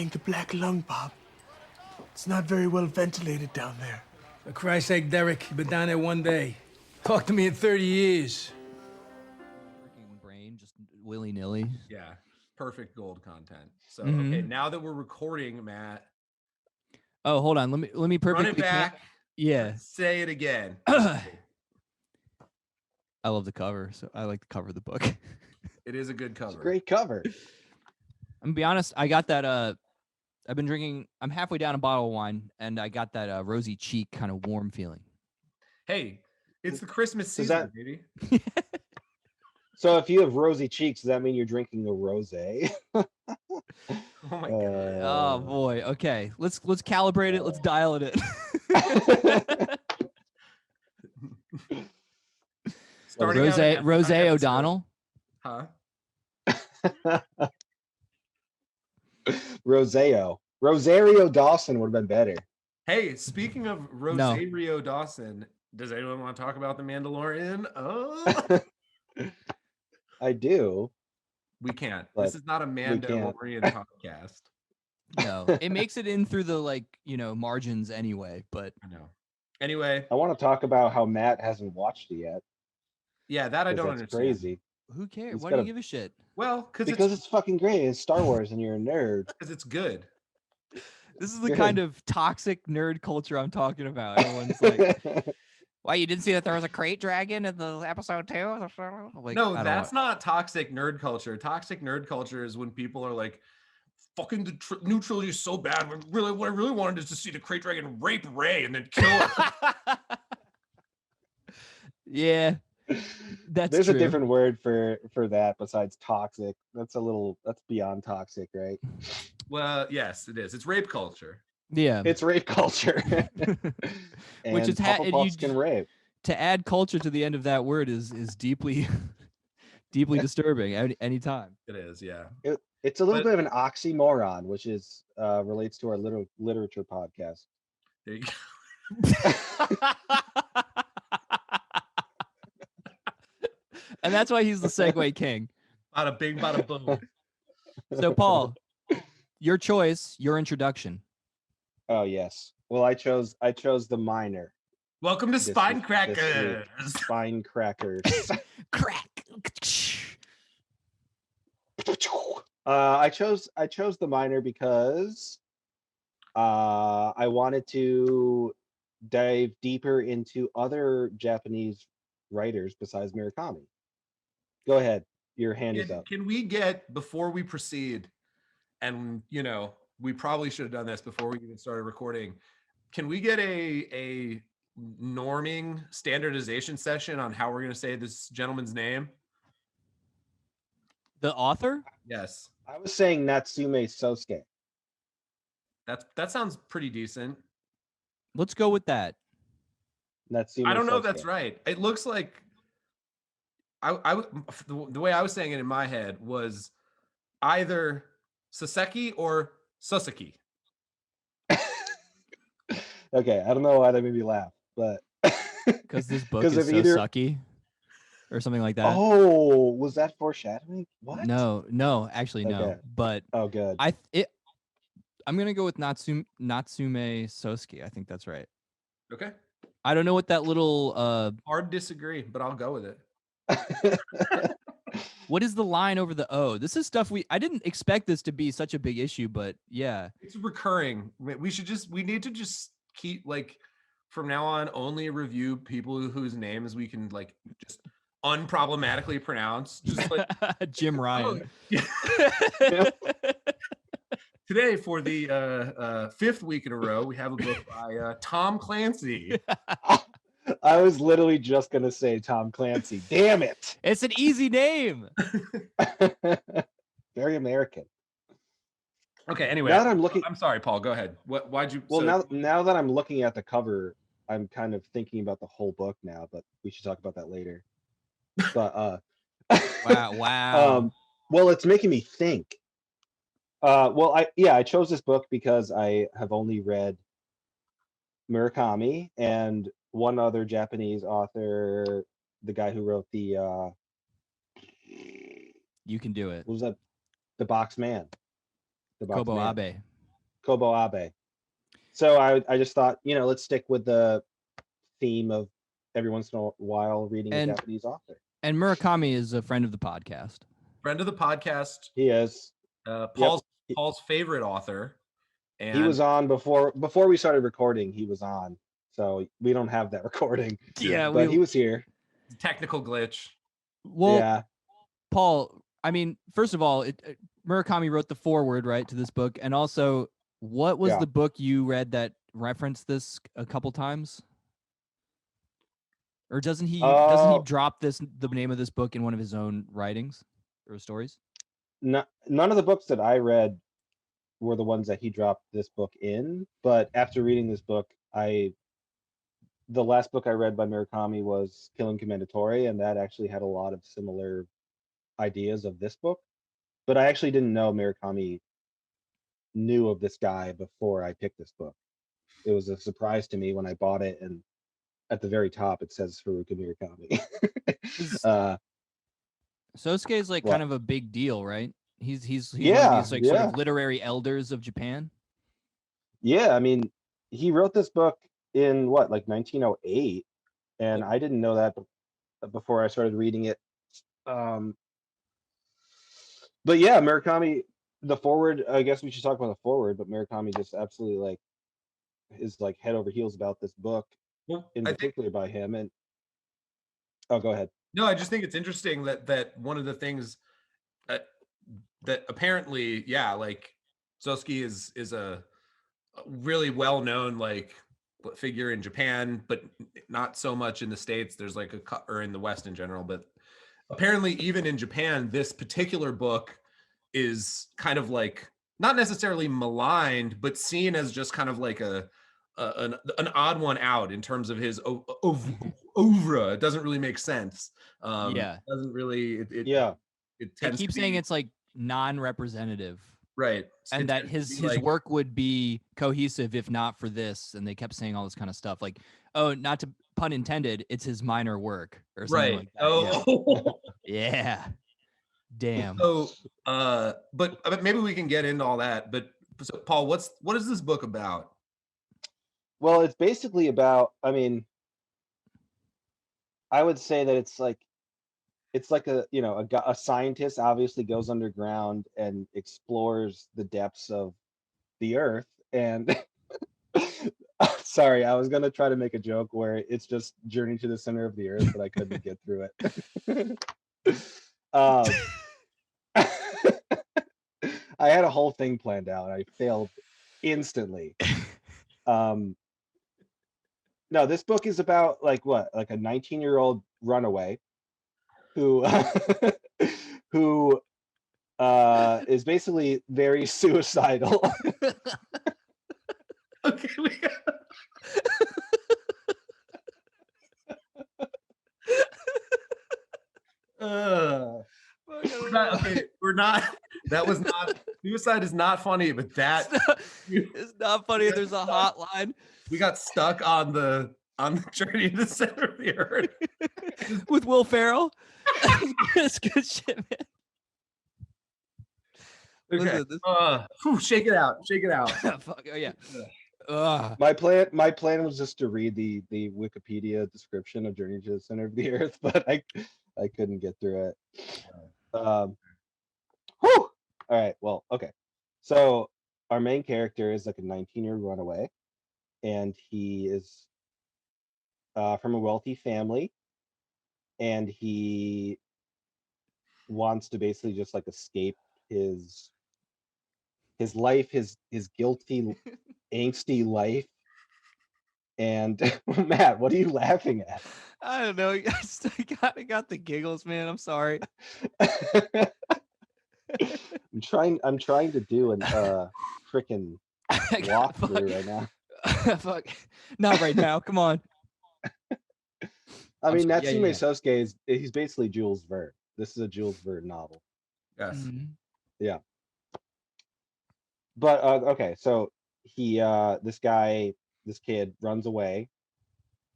getting the black lung, Bob. It's not very well ventilated down there. For Christ's sake, Derek, you've been down there one day. Talk to me in 30 years. Working brain, just willy-nilly. Yeah, perfect gold content. So, okay, now that we're recording, Matt. Oh, hold on. Let me perfectly Run it back. Yeah. Say it again. I love the cover, so I like the cover of the book. It is a good cover. It's a great cover. I'm gonna be honest, I got that I've been drinking, I'm halfway down a bottle of wine, and I got that rosy cheek kind of warm feeling. Hey, it's the Christmas season, baby. So if you have rosy cheeks, does that mean you're drinking a rosé? Oh my god. Oh boy. Okay. Let's calibrate it. Let's dial it in. Starting Rose O'Donnell. Huh? Rosario Dawson would have been better. Hey, speaking of Rosario Dawson, does anyone want to talk about The Mandalorian? Oh, I do. we can't. This is not a Mandalorian podcast. No, it makes it in through the margins anyway. But I know. Anyway, I want to talk about how Matt hasn't watched it yet. Yeah, that I don't understand. Crazy. Who cares? Why do you give a shit? Well, because it's fucking great. It's Star Wars, and you're a nerd. Because it's good. This is the kind of toxic nerd culture I'm talking about. Everyone's like, "Why you didn't see that there was a crate dragon in the episode 2?" Like, no, that's not toxic nerd culture. Toxic nerd culture is when people are like, "Fucking the new trilogy is so bad. What I really wanted is to see the crate dragon rape Rey and then kill her." Yeah. There's true. a different word for that besides toxic. That's beyond toxic, right? Well, yes, it is. It's rape culture. Yeah, it's rape culture. Which is can rape. To add culture to the end of that word is deeply deeply disturbing anytime. It is, yeah. It's a little bit of an oxymoron, which is relates to our literature podcast. There you go. And that's why he's the segue king. Bada bing, bada boom. So, Paul, your choice, your introduction. Oh yes. Well, I chose the minor. Welcome to Spine Crackers. Spine Crackers. Crack. I chose the minor because I wanted to dive deeper into other Japanese writers besides Murakami. Go ahead. Your hand is up. Can we get, before we proceed, and we probably should have done this before we even started recording, can we get a norming standardization session on how we're going to say this gentleman's name? The author? Yes. I was saying Natsume Sōseki. That sounds pretty decent. Let's go with that. Natsume I don't know if Sōseki. that's right. It looks like the way I was saying it in my head was either Sōseki or Sōseki. Okay, I don't know why that made me laugh, but because this book is so sucky or something like that. Oh, was that foreshadowing? What? No, actually no. Okay. But good. I'm gonna go with Natsume Sōseki. I think that's right. Okay. I don't know what that little hard disagree, but I'll go with it. What is the line over the O? This is stuff I didn't expect this to be such a big issue, but yeah. It's recurring. We need to just keep, like, from now on, only review people whose names we can, like, just unproblematically pronounce. Just like Jim Ryan. Today, for the fifth week in a row, we have a book by Tom Clancy. I was literally just going to say Tom Clancy. Damn it. It's an easy name. Very American. Okay, anyway. Now that I'm sorry, Paul, go ahead. Why'd you... Well, now that I'm looking at the cover, I'm kind of thinking about the whole book now, but we should talk about that later. But wow. Well, it's making me think. I chose this book because I have only read Murakami and one other Japanese author, the guy who wrote the You Can Do It. What was that? The Box Man. Kobo Abe. Kobo Abe. So I just thought, let's stick with the theme of every once in a while reading a And- Japanese author. And Murakami is a friend of the podcast. Friend of the podcast, He is. Paul's Yep. Paul's favorite author. And He was on before we started recording. He was on, so we don't have that recording. Yeah, but he was here. technical glitch. Well, Yeah. Paul, I mean, first of all, Murakami wrote the foreword, right, to this book, and also, what was Yeah. the book you read that referenced this a couple times? Or doesn't he drop the name of this book in one of his own writings or stories? None of the books that I read were the ones that he dropped this book in. But after reading this book, the last book I read by Murakami was Killing Commendatore, and that actually had a lot of similar ideas of this book. But I actually didn't know Murakami knew of this guy before I picked this book. It was a surprise to me when I bought it, and at the very top it says Haruki Murakami. Sosuke is like What? kind of a big deal, right? He's one Yeah, of these like sort yeah. of literary elders of Japan. Yeah, I mean, he wrote this book in what, like 1908, and I didn't know that before I started reading it. But yeah, Murakami, the forward, I guess we should talk about the forward, but Murakami just absolutely is head over heels about this book, Well, in I think particular by him. And go ahead. no, I just think it's interesting that one of the things that apparently, yeah, like Sōseki is a really well-known like figure in Japan, but not so much in the States. There's like or in the West in general, but apparently even in Japan, this particular book is kind of like not necessarily maligned, but seen as just kind of like an odd one out in terms of his oeuvre. It doesn't really make sense. Yeah. It doesn't really. Yeah. It They tends keep to saying be, it's like non-representative, right, and It that tends to his be like, work would be cohesive if not for this. And they kept saying all this kind of stuff, like, oh, not to pun intended, it's his minor work or something right. like that. Oh, Yeah. Damn. so but maybe we can get into all that. But so, Paul, what is this book about? Well, it's basically about, I mean, I would say that it's like a scientist obviously goes underground and explores the depths of the earth. And sorry, I was gonna try to make a joke where it's just Journey to the Center of the Earth, but I couldn't get through it. I had a whole thing planned out. I failed instantly. No, this book is about like what, like a 19-year-old runaway who who is basically very suicidal. Okay, we're not. That was not. Suicide is not funny, but It's not funny. There's a hotline we got stuck on the journey to the center of the earth. with Will Ferrell. It's good shit, man. Okay. Listen, Shake it out. Shake it out. Fuck, oh yeah. Ugh. My plan was just to read the Wikipedia description of Journey to the Center of the Earth, but I couldn't get through it. Whew! All right, well, okay. So our main character is like a 19-year-old runaway, and he is from a wealthy family, and he wants to basically just like escape his life, his guilty, angsty life. And Matt, what are you laughing at? I don't know. I got the giggles, man. I'm sorry. I'm trying to do an freaking walkthrough right now. Fuck. Not right now. Come on. I mean, sorry. Natsume Yeah. Sōseki he's basically Jules Verne. This is a Jules Verne novel. Yes. Mhm. But okay, so he this kid runs away,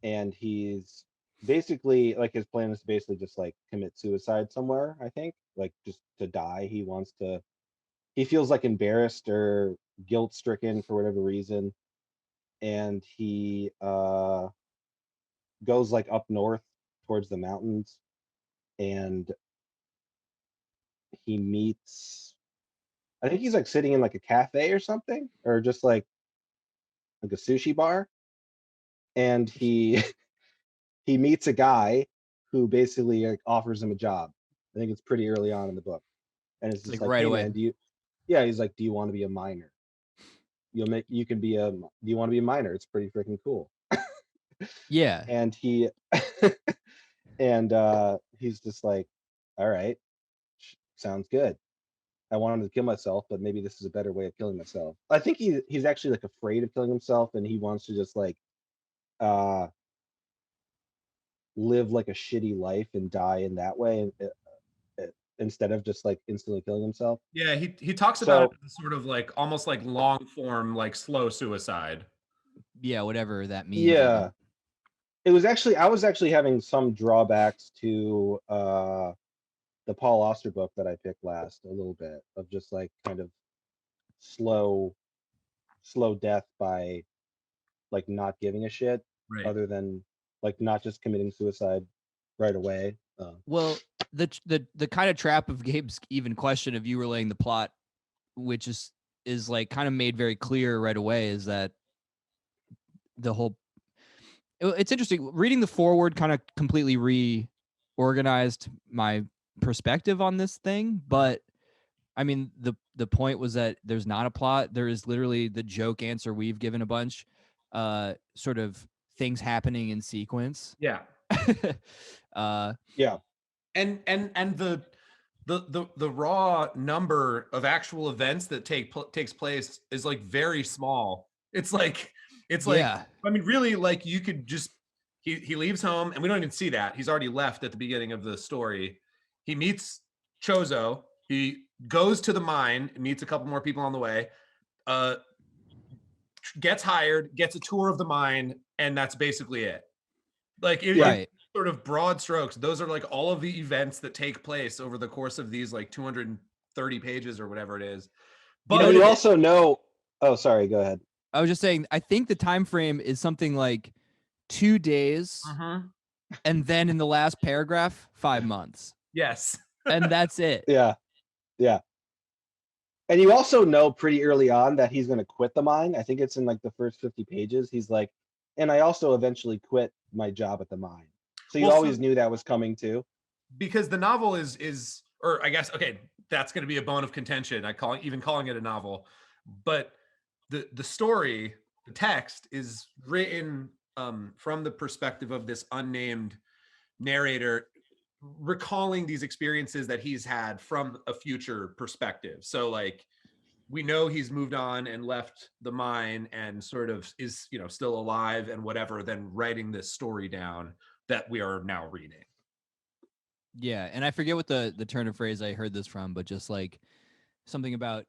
and he's basically like, his plan is to basically just like commit suicide somewhere, I think, like just to die. He wants to he feels like embarrassed or guilt stricken for whatever reason, and he goes like up north towards the mountains, and he meets, I think he's like sitting in like a cafe or something, or just like a sushi bar, and he he meets a guy who basically like offers him a job. I think it's pretty early on in the book, and it's just Like like, right hey away. man, yeah, he's like, do you want to be a miner? You can be do you want to be a miner? It's pretty freaking cool. Yeah. And he and he's just like, all right, sounds good. I wanted to kill myself, but maybe this is a better way of killing myself. I think he's actually like afraid of killing himself, and he wants to just like uh live like a shitty life and die in that way, and instead of just like instantly killing himself. Yeah, he talks about it So as sort of like almost like long form, like slow suicide. Yeah, whatever that means. yeah, it was actually, I was actually having some drawbacks to the Paul Auster book that I picked last, a little bit of just like kind of slow death by like not giving a shit, Right. other than like not just committing suicide right away. Well, the kind of trap of Gabe's even question of you relaying the plot, which is like kind of made very clear right away, is that the whole it's interesting reading the forward kind of completely reorganized my perspective on this thing, but I mean the point was that there's not a plot. There is literally the joke answer we've given a bunch, sort of things happening in sequence. Yeah. Yeah, And the raw number of actual events that takes place is like very small. It's like Yeah. I mean, really, like you could just he leaves home and we don't even see that. He's already left at the beginning of the story. He meets Chozo. He goes to the mine, meets a couple more people on the way, gets hired, gets a tour of the mine, and that's basically it. Like Right. sort of broad strokes, those are like all of the events that take place over the course of these like 230 pages or whatever it is. But and you also know, oh sorry, go ahead. I was just saying, I think the time frame is something like 2 days, and then in the last paragraph, 5 months, yes. and that's it. Yeah, and you also know pretty early on that he's going to quit the mine. I think it's in like the first 50 pages. He's like, and I also eventually quit my job at the mine. So you always knew that was coming too. Because the novel is, or I guess, okay, that's going to be a bone of contention. Calling it a novel, but the story, the text is written from the perspective of this unnamed narrator recalling these experiences that he's had from a future perspective. So like we know he's moved on and left the mine and sort of is, still alive and whatever, then writing this story down that we are now reading. Yeah, and I forget what the turn of phrase I heard this from, but just like something about,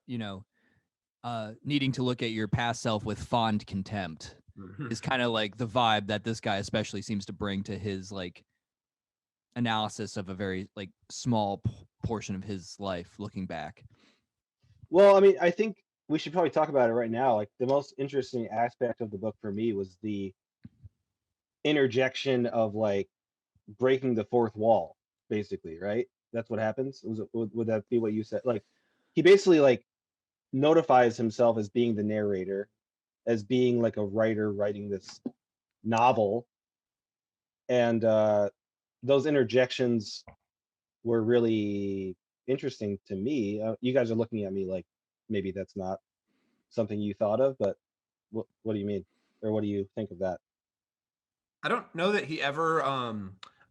needing to look at your past self with fond contempt is kind of like the vibe that this guy especially seems to bring to his like analysis of a very like small portion of his life looking back. Well, I mean, I think we should probably talk about it right now. Like the most interesting aspect of the book for me was the interjection of like breaking the fourth wall, basically, right? That's what happens. Would that be what you said? Like he basically like notifies himself as being the narrator, as being like a writer writing this novel, and those interjections were really interesting to me. You guys are looking at me like maybe that's not something you thought of, but what do you mean, or what do you think of that? I don't know that he ever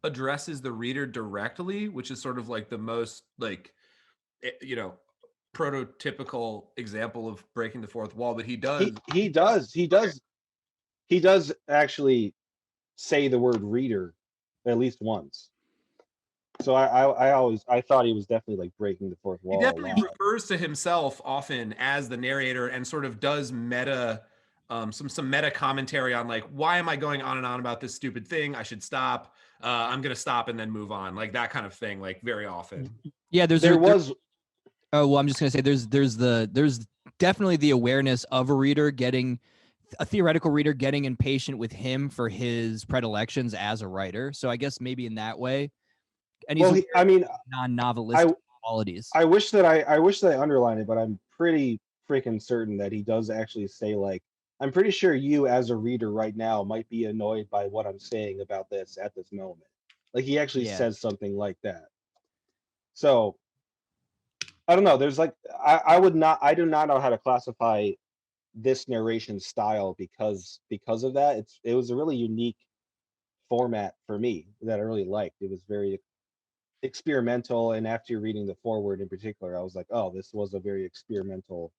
addresses the reader directly, which is sort of like the most like prototypical example of breaking the fourth wall, but he does. He does actually say the word reader at least once. So I thought he was definitely like breaking the fourth wall. He definitely refers to himself often as the narrator and sort of does meta some meta commentary on like, why am I going on and on about this stupid thing? I should stop. I'm gonna stop and then move on, like that kind of thing, like very often. Yeah, Oh, well, I'm just gonna say there's definitely the awareness of a theoretical reader getting impatient with him for his predilections as a writer. So I guess maybe in that way, and he's Well, aware I of mean, non-novelistic qualities. I wish that I wish that I underlined it, but I'm pretty freaking certain that he does actually say like, I'm pretty sure you as a reader right now might be annoyed by what I'm saying about this at this moment. Like he actually Yeah. says something like that. So I don't know. There's like I do not know how to classify this narration style because of that. It was a really unique format for me that I really liked. It was very experimental, and after reading the foreword in particular, I was like, oh, this was a very experimental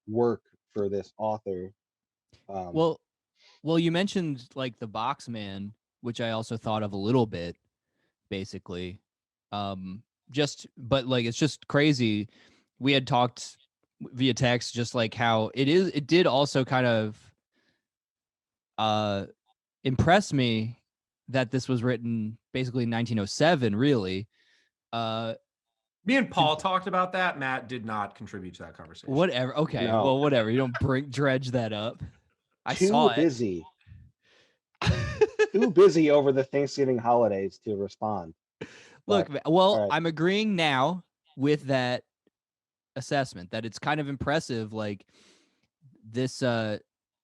work for this author. Um, Well, well, you mentioned like the box man, which I also thought of a little bit, basically. But like it's just crazy. We had talked via text, just like how it did also kind of uh impress me that this was written basically in 1907, really. Uh, Me and Paul talked about that. Matt did not contribute to that conversation. whatever. Okay, No. well, whatever. You don't dredge that up. I too saw it. busy, too busy over the Thanksgiving holidays to respond. Look, But, well, all right. I'm agreeing now with that assessment that it's kind of impressive, like this,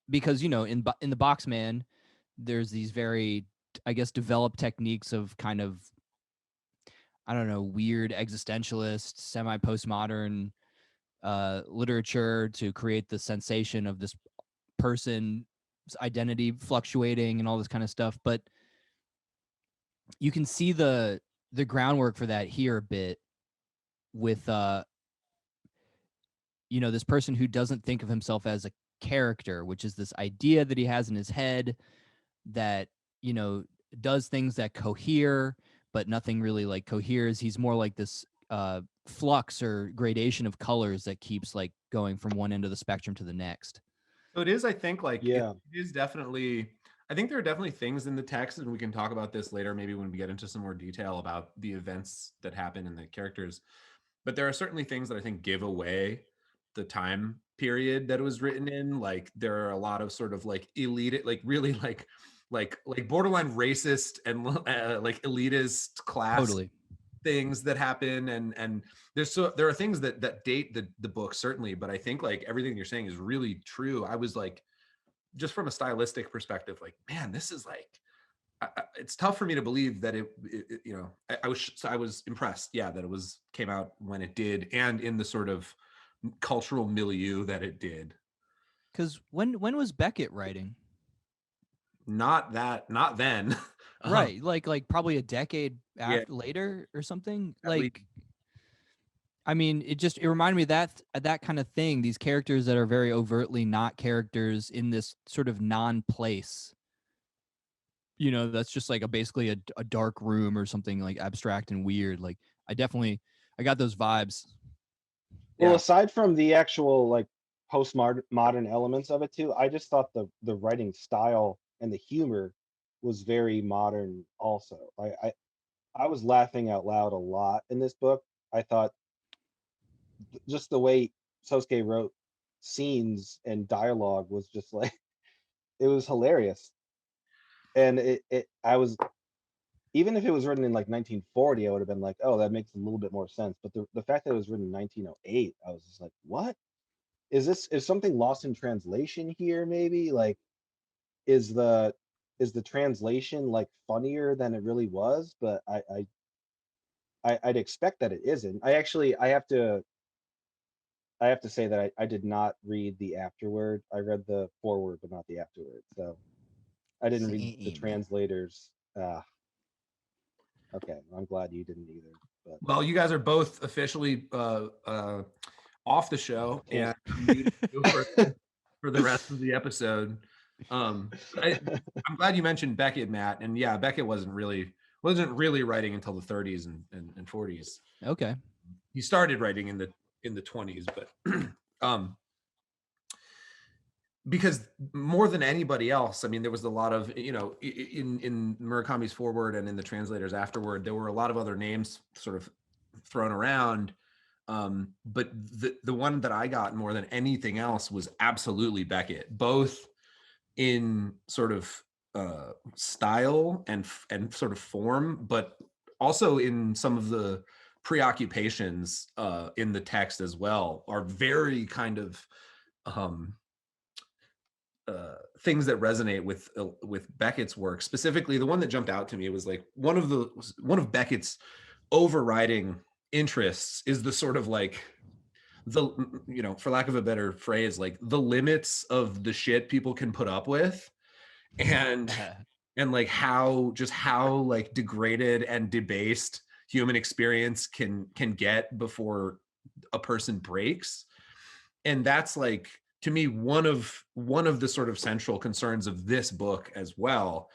because in the box man, there's these very, I guess, developed techniques of kind of, I don't know, weird existentialist, semi-postmodern literature to create the sensation of this person's identity fluctuating and all this kind of stuff. But you can see the groundwork for that here a bit with this person who doesn't think of himself as a character, which is this idea that he has in his head that does things that cohere, but nothing really like coheres. He's more like this flux or gradation of colors that keeps like going from one end of the spectrum to the next. So it is, I think, like Yeah. it is definitely. I think there are definitely things in the text, and we can talk about this later, maybe when we get into some more detail about the events that happen and the characters. But there are certainly things that I think give away the time period that it was written in. Like there are a lot of sort of like elite, like really like borderline racist and like elitist class Totally. things that happen, and there are things that date the book certainly, but I think like everything you're saying is really true. I was like, just from a stylistic perspective, like, man, this is like it's tough for me to believe that I was impressed, yeah, that it came out when it did and in the sort of cultural milieu that it did. Because when was Beckett writing? Not then. Right, like probably a decade Yeah. later or something. At least. Like, I mean, it reminded me of that kind of thing. These characters that are very overtly not characters in this sort of non-place. That's just like basically a dark room or something like abstract and weird. Like I got those vibes. Well, Yeah. aside from the actual like postmodern elements of it too, I just thought the writing style and the humor was very modern also. I was laughing out loud a lot in this book. I thought just the way Sosuke wrote scenes and dialogue was just like it was hilarious. And I was, even if it was written in like 1940, I would have been like, oh, that makes a little bit more sense. But the fact that it was written in 1908, I was just like, what? Is something lost in translation here? Maybe like is the translation like funnier than it really was? But I'd expect that it isn't. I have to say that I did not read the afterword. I read the foreword, but not the afterword. So I didn't read the Same. translators. Okay, I'm glad you didn't either. But Well, you guys are both officially off the show, Yeah. and for the rest of the episode. I'm glad you mentioned Beckett, Matt, and yeah, Beckett wasn't really writing until the 30s and 40s. Okay. He started writing in the 20s, but because more than anybody else, I mean, there was a lot of, in Murakami's foreword and in the translators afterward, there were a lot of other names sort of thrown around. But the one that I got more than anything else was absolutely Beckett, both in sort of style and sort of form, but also in some of the preoccupations in the text as well, are very kind of things that resonate with Beckett's work. Specifically, the one that jumped out to me was like one of Beckett's overriding interests is the sort of like the, you know, for lack of a better phrase, like the limits of the shit people can put up with, and like how like degraded and debased human experience can get before a person breaks. And that's like, to me, one of the sort of central concerns of this book as well,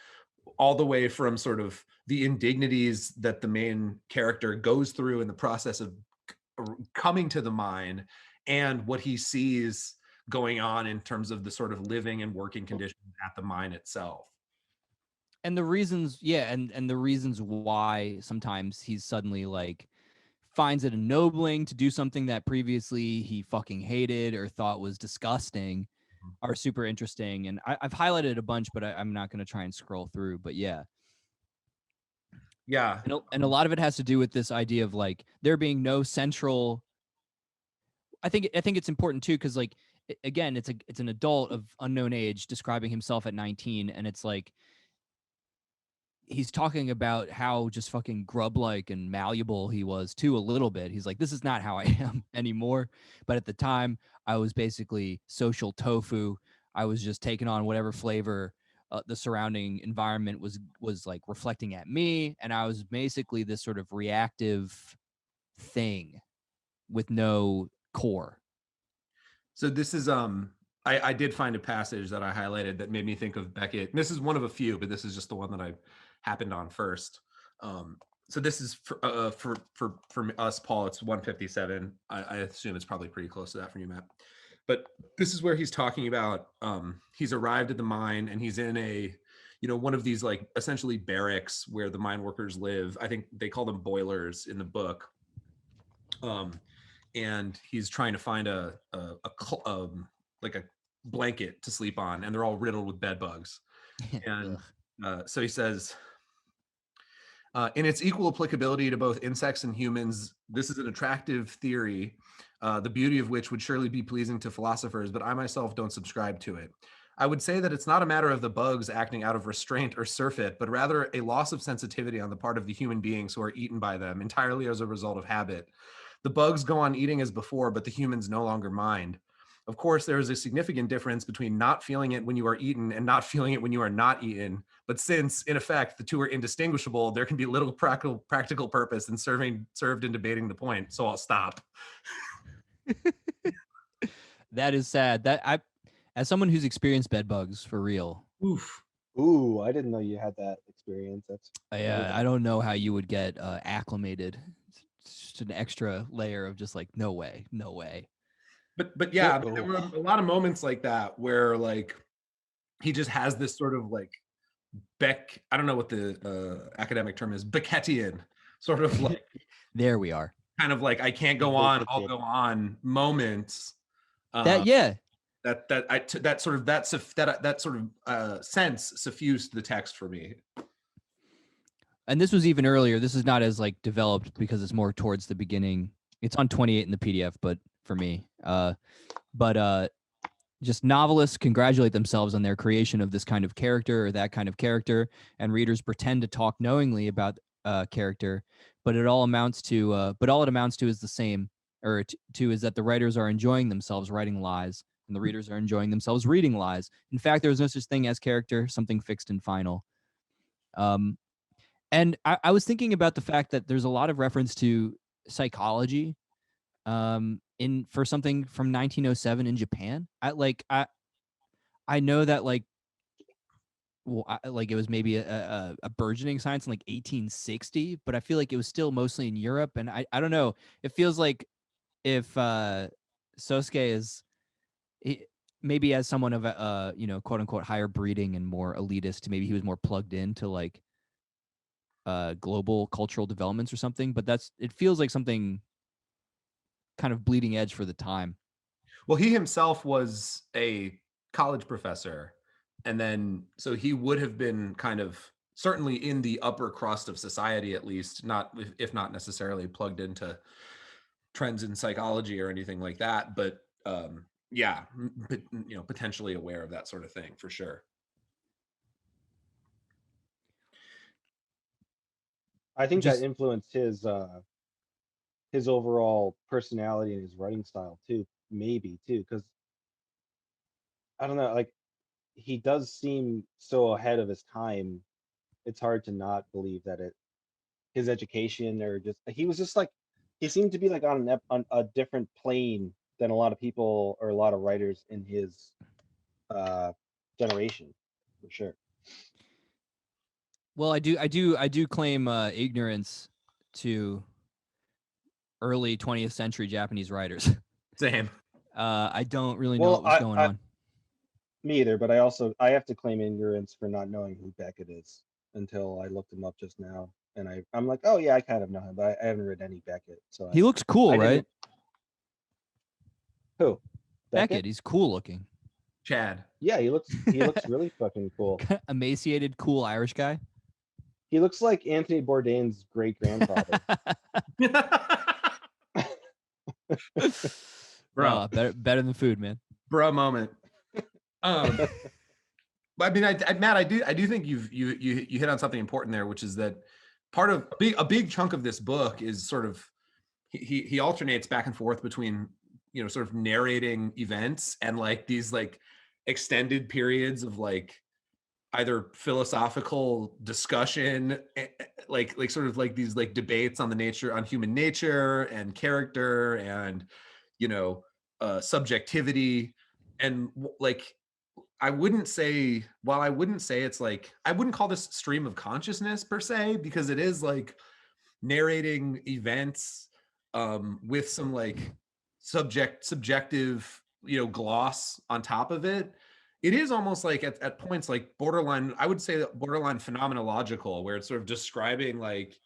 all the way from sort of the indignities that the main character goes through in the process of coming to the mine, and what he sees going on in terms of the sort of living and working conditions at the mine itself. And the reasons, yeah, and the reasons why sometimes he's suddenly like finds it ennobling to do something that previously he fucking hated or thought was disgusting are super interesting. And I've highlighted a bunch, but I'm not going to try and scroll through. But yeah, Yeah. and a lot of it has to do with this idea of like there being no central. I think it's important too, because like again, it's an adult of unknown age describing himself at 19, and it's like he's talking about how just fucking grub-like and malleable he was too, a little bit. He's like, this is not how I am anymore. But at the time, I was basically social tofu. I was just taking on whatever flavor the surrounding environment was like reflecting at me, and I was basically this sort of reactive thing with no core. So this is I did find a passage that I highlighted that made me think of Beckett. This is one of a few, but this is just the one that I happened on first. So this is for us, Paul. It's 157. I assume it's probably pretty close to that for you, Matt. But this is where he's talking about he's arrived at the mine, and he's in a, you know, one of these like essentially barracks where the mine workers live. I think they call them boilers in the book. And he's trying to find a like a blanket to sleep on, and they're all riddled with bed bugs. And so he says, in its equal applicability to both insects and humans, this is an attractive theory, the beauty of which would surely be pleasing to philosophers, but I myself don't subscribe to it. I would say that it's not a matter of the bugs acting out of restraint or surfeit, but rather a loss of sensitivity on the part of the human beings who are eaten by them entirely as a result of habit. The bugs go on eating as before, but the humans no longer mind. Of course, there is a significant difference between not feeling it when you are eaten and not feeling it when you are not eaten. But since, in effect, the two are indistinguishable, there can be little practical purpose in served in debating the point. So I'll stop. That is sad. As someone who's experienced bed bugs for real. Oof. Ooh, I didn't know you had that experience. That's I don't know how you would get acclimated. It's just an extra layer of just like, no way. But yeah, I mean, there were a lot of moments like that where like he just has this sort of like I don't know what the academic term is, Beckettian sort of like There we are. kind of like I can't go on, I'll go on moments. That sort of sense suffused the text for me. And this was even earlier. This is not as like developed because it's more towards the beginning. It's on 28 in the PDF, but for me, just novelists congratulate themselves on their creation of this kind of character or that kind of character, and readers pretend to talk knowingly about character, but all it amounts to is the same, or is that the writers are enjoying themselves writing lies, and the readers are enjoying themselves reading lies. In fact, there is no such thing as character, something fixed and final. And I was thinking about the fact that there's a lot of reference to psychology for something from 1907 in Japan. I know that like it was maybe a burgeoning science in like 1860, but I feel like it was still mostly in Europe. And I don't know. It feels like if Sōseki is maybe as someone of a quote unquote higher breeding and more elitist, maybe he was more plugged into like global cultural developments or something. But it feels like something kind of bleeding edge for the time. Well, he himself was a college professor, and then so he would have been kind of certainly in the upper crust of society, at least, not if not necessarily plugged into trends in psychology or anything like that, but yeah, but, potentially aware of that sort of thing for sure. I think that influenced his overall personality and his writing style too, maybe too, because I don't know, like he does seem so ahead of his time. It's hard to not believe that his education or just he was just like he seemed to be like on a different plane than a lot of people or a lot of writers in his generation, for sure. Well, I do claim ignorance to early 20th century Japanese writers. Same. I don't really know what was going on. Me either, but I have to claim ignorance for not knowing who Beckett is until I looked him up just now, and I'm like, oh yeah, I kind of know him, but I haven't read any Beckett. So He looks cool, right? Who? Beckett. He's cool looking. Chad. Yeah, he looks really fucking cool. Emaciated, cool Irish guy. He looks like Anthony Bourdain's great grandfather. Bro, better than food, man. Bro moment. But I mean, Matt, I do think you hit on something important there, which is that part of a big chunk of this book is sort of he alternates back and forth between sort of narrating events and like these like extended periods of like either philosophical discussion, like sort of like these like debates on human nature and character and subjectivity, and like I wouldn't say it's like I wouldn't call this stream of consciousness per se, because it is like narrating events with some like subjective gloss on top of it. It is almost like at points like borderline, I would say borderline phenomenological, where it's sort of describing like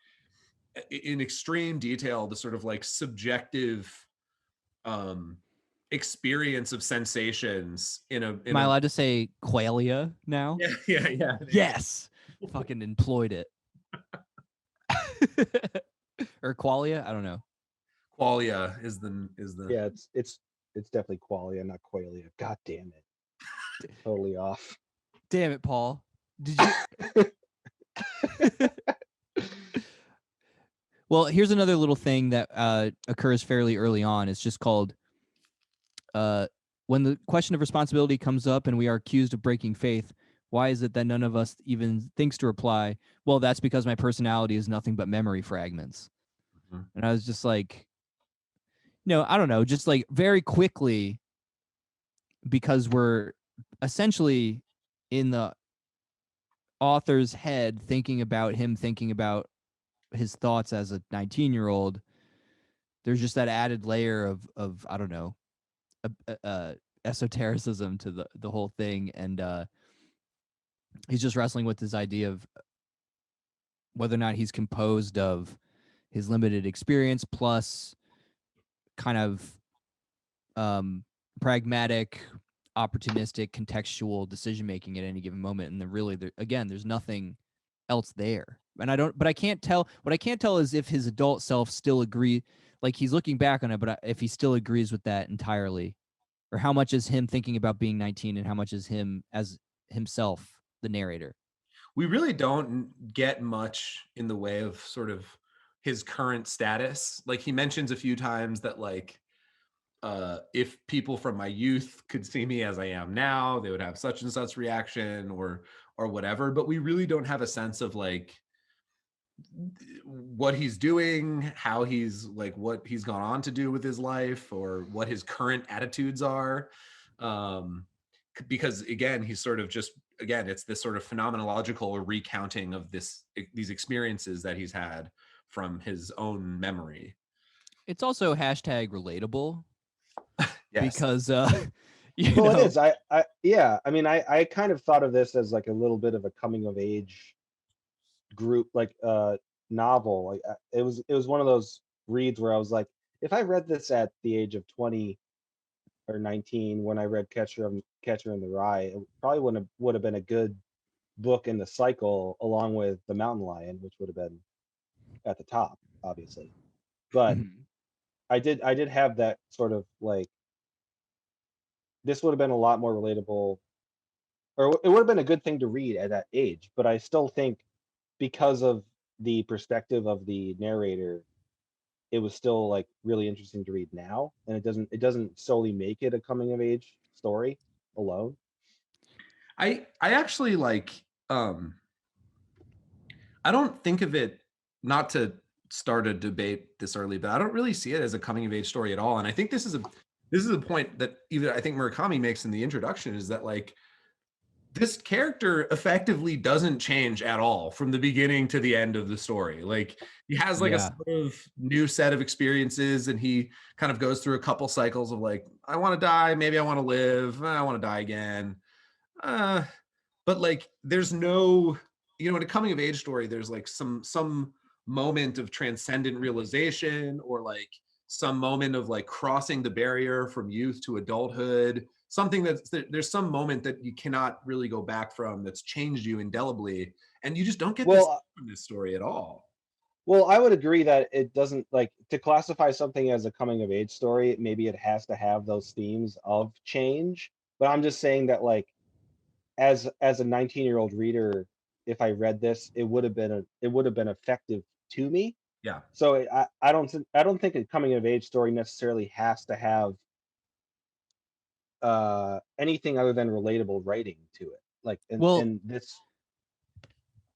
in extreme detail the sort of like subjective experience of sensations Am I allowed to say qualia now? Yeah. Yes. Fucking employed it. Or qualia, I don't know. Qualia is the Yeah, it's definitely qualia, not qualia. God damn it. Totally off. Damn it, Paul. Did you Well, here's another little thing that occurs fairly early on. It's just called when the question of responsibility comes up and we are accused of breaking faith, why is it that none of us even thinks to reply, well, that's because my personality is nothing but memory fragments. Mm-hmm. And I was just like, I don't know, just like very quickly, because we're essentially in the author's head thinking about his thoughts as a 19-year-old, there's just that added layer of I don't know, esotericism to the whole thing, and he's just wrestling with this idea of whether or not he's composed of his limited experience plus kind of pragmatic, opportunistic, contextual decision making at any given moment, and there's nothing else there. And I can't tell. What I can't tell is if his adult self still agree, like he's looking back on it, but if he still agrees with that entirely, or how much is him thinking about being 19 and how much is him as himself, the narrator. We really don't get much in the way of sort of his current status. Like he mentions a few times that like, if people from my youth could see me as I am now, they would have such and such reaction or whatever. But we really don't have a sense of like what he's doing, how he's like, what he's gone on to do with his life, or what his current attitudes are. Because again, he's sort of just, it's this sort of phenomenological recounting of these experiences that he's had from his own memory. It's also hashtag relatable. Yes. Because it is. I mean, I kind of thought of this as like a little bit of a coming of age group, like novel. Like it was one of those reads where I was like, if I read this at the age of 20 or 19 when I read Catcher in the Rye, it probably would have been a good book in the cycle along with The Mountain Lion, which would have been at the top, obviously. But Mhm. I did have that sort of like, this would have been a lot more relatable, or it would have been a good thing to read at that age. But I still think because of the perspective of the narrator, it was still like really interesting to read now, and it doesn't solely make it a coming of age story alone. I actually like I don't think of it, not to start a debate this early, but I don't really see it as a coming of age story at all. And I think this is a point that even I think Murakami makes in the introduction, is that like this character effectively doesn't change at all from the beginning to the end of the story. Like he has like a Yeah. sort of new set of experiences, and he kind of goes through a couple cycles of like, I want to die, maybe I want to live, I want to die again. Uh, but like there's no, in a coming of age story, there's like some moment of transcendent realization, or like some moment of like crossing the barrier from youth to adulthood, something there's some moment that you cannot really go back from, that's changed you indelibly, and you just don't get this Well, from this story at all. well, I would agree that it doesn't, like, to classify something as a coming of age story, maybe it has to have those themes of change. But I'm just saying that, like, as a 19-year-old reader, if I read this, it would have been effective to me. Yeah. So I don't think a coming of age story necessarily has to have anything other than relatable writing to it. Like, Well, and this,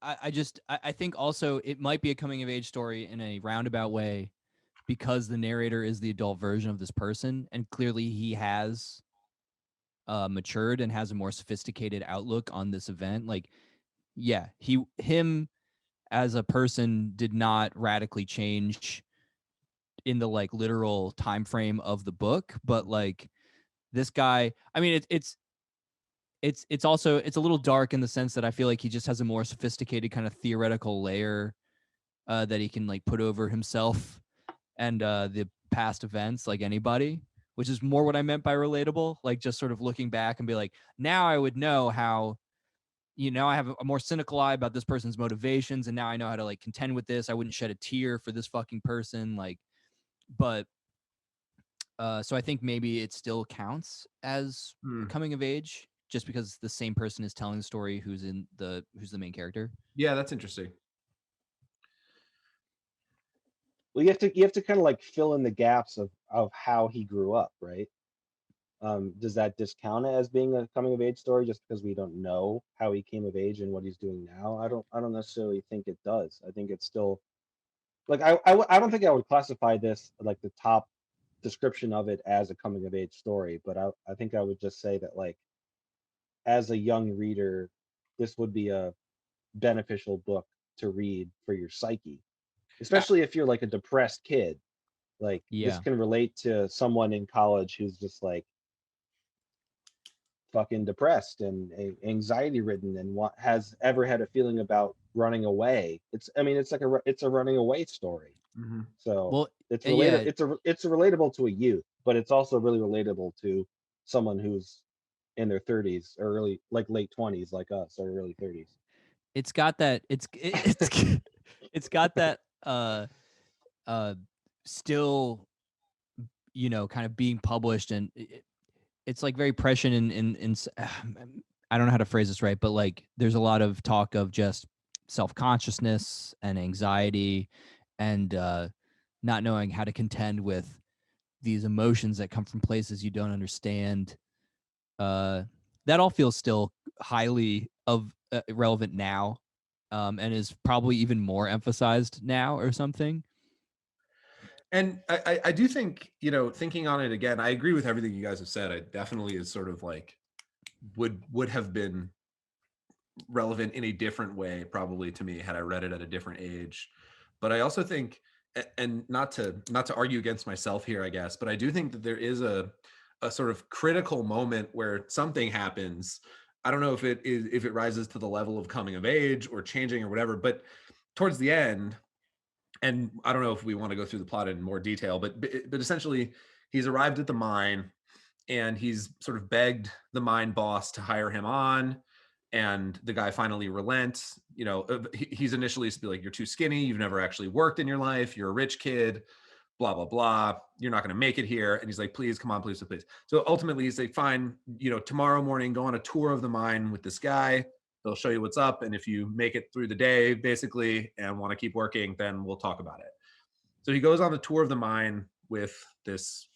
I think also it might be a coming of age story in a roundabout way because the narrator is the adult version of this person, and clearly he has matured and has a more sophisticated outlook on this event. Like, yeah, him as a person did not radically change in the like literal time frame of the book, but like this guy, I mean, it's also it's a little dark in the sense that I feel like he just has a more sophisticated kind of theoretical layer that he can like put over himself and the past events, like anybody, which is more what I meant by relatable. Like just sort of looking back and be like, now I would know how, I have a more cynical eye about this person's motivations, and now I know how to like contend with this. I wouldn't shed a tear for this fucking person, like, but so I think maybe it still counts as Hmm. coming of age, just because the same person is telling the story who's the main character. Yeah, that's interesting. well, you have to kind of like fill in the gaps of how he grew up, right? Does that discount it as being a coming of age story just because we don't know how he came of age and what he's doing now? I don't necessarily think it does. I think it's still like, I don't think I would classify this like the top description of it as a coming of age story, but I think I would just say that, like, as a young reader, this would be a beneficial book to read for your psyche, Yeah. especially if you're like a depressed kid. Like, this Yeah. can relate to someone in college who's just like fucking depressed and anxiety ridden and has ever had a feeling about running away. I mean, it's a running away story. Mhm. So Well, it's yeah, related. It's relatable to a youth, but it's also really relatable to someone who's in their 30s or early, like late 20s, like us, or early 30s. it's got that. It's got that. Uh, still, kind of being published, and it's like very prescient I don't know how to phrase this right, but like there's a lot of talk of just self-consciousness and anxiety and not knowing how to contend with these emotions that come from places you don't understand. uh that all feels still highly of relevant now, and is probably even more emphasized now or something. And I do think, thinking on it again, I agree with everything you guys have said. It definitely is sort of like would have been relevant in a different way, probably, to me had I read it at a different age. But I also think, and not to argue against myself here, I guess, but I do think that there is a sort of critical moment where something happens. I don't know if it rises to the level of coming of age or changing or whatever, but towards the end, and I don't know if we want to go through the plot in more detail, but essentially he's arrived at the mine and he's sort of begged the mine boss to hire him on, and the guy finally relents. You know, he's initially used to be like, you're too skinny, you've never actually worked in your life, you're a rich kid, blah blah blah, you're not going to make it here. And he's like, please come on, please please. So ultimately he's like, fine, you know, tomorrow morning go on a tour of the mine with this guy, they'll show you what's up, and if you make it through the day basically and want to keep working, then we'll talk about it. So he goes on the tour of the mine with this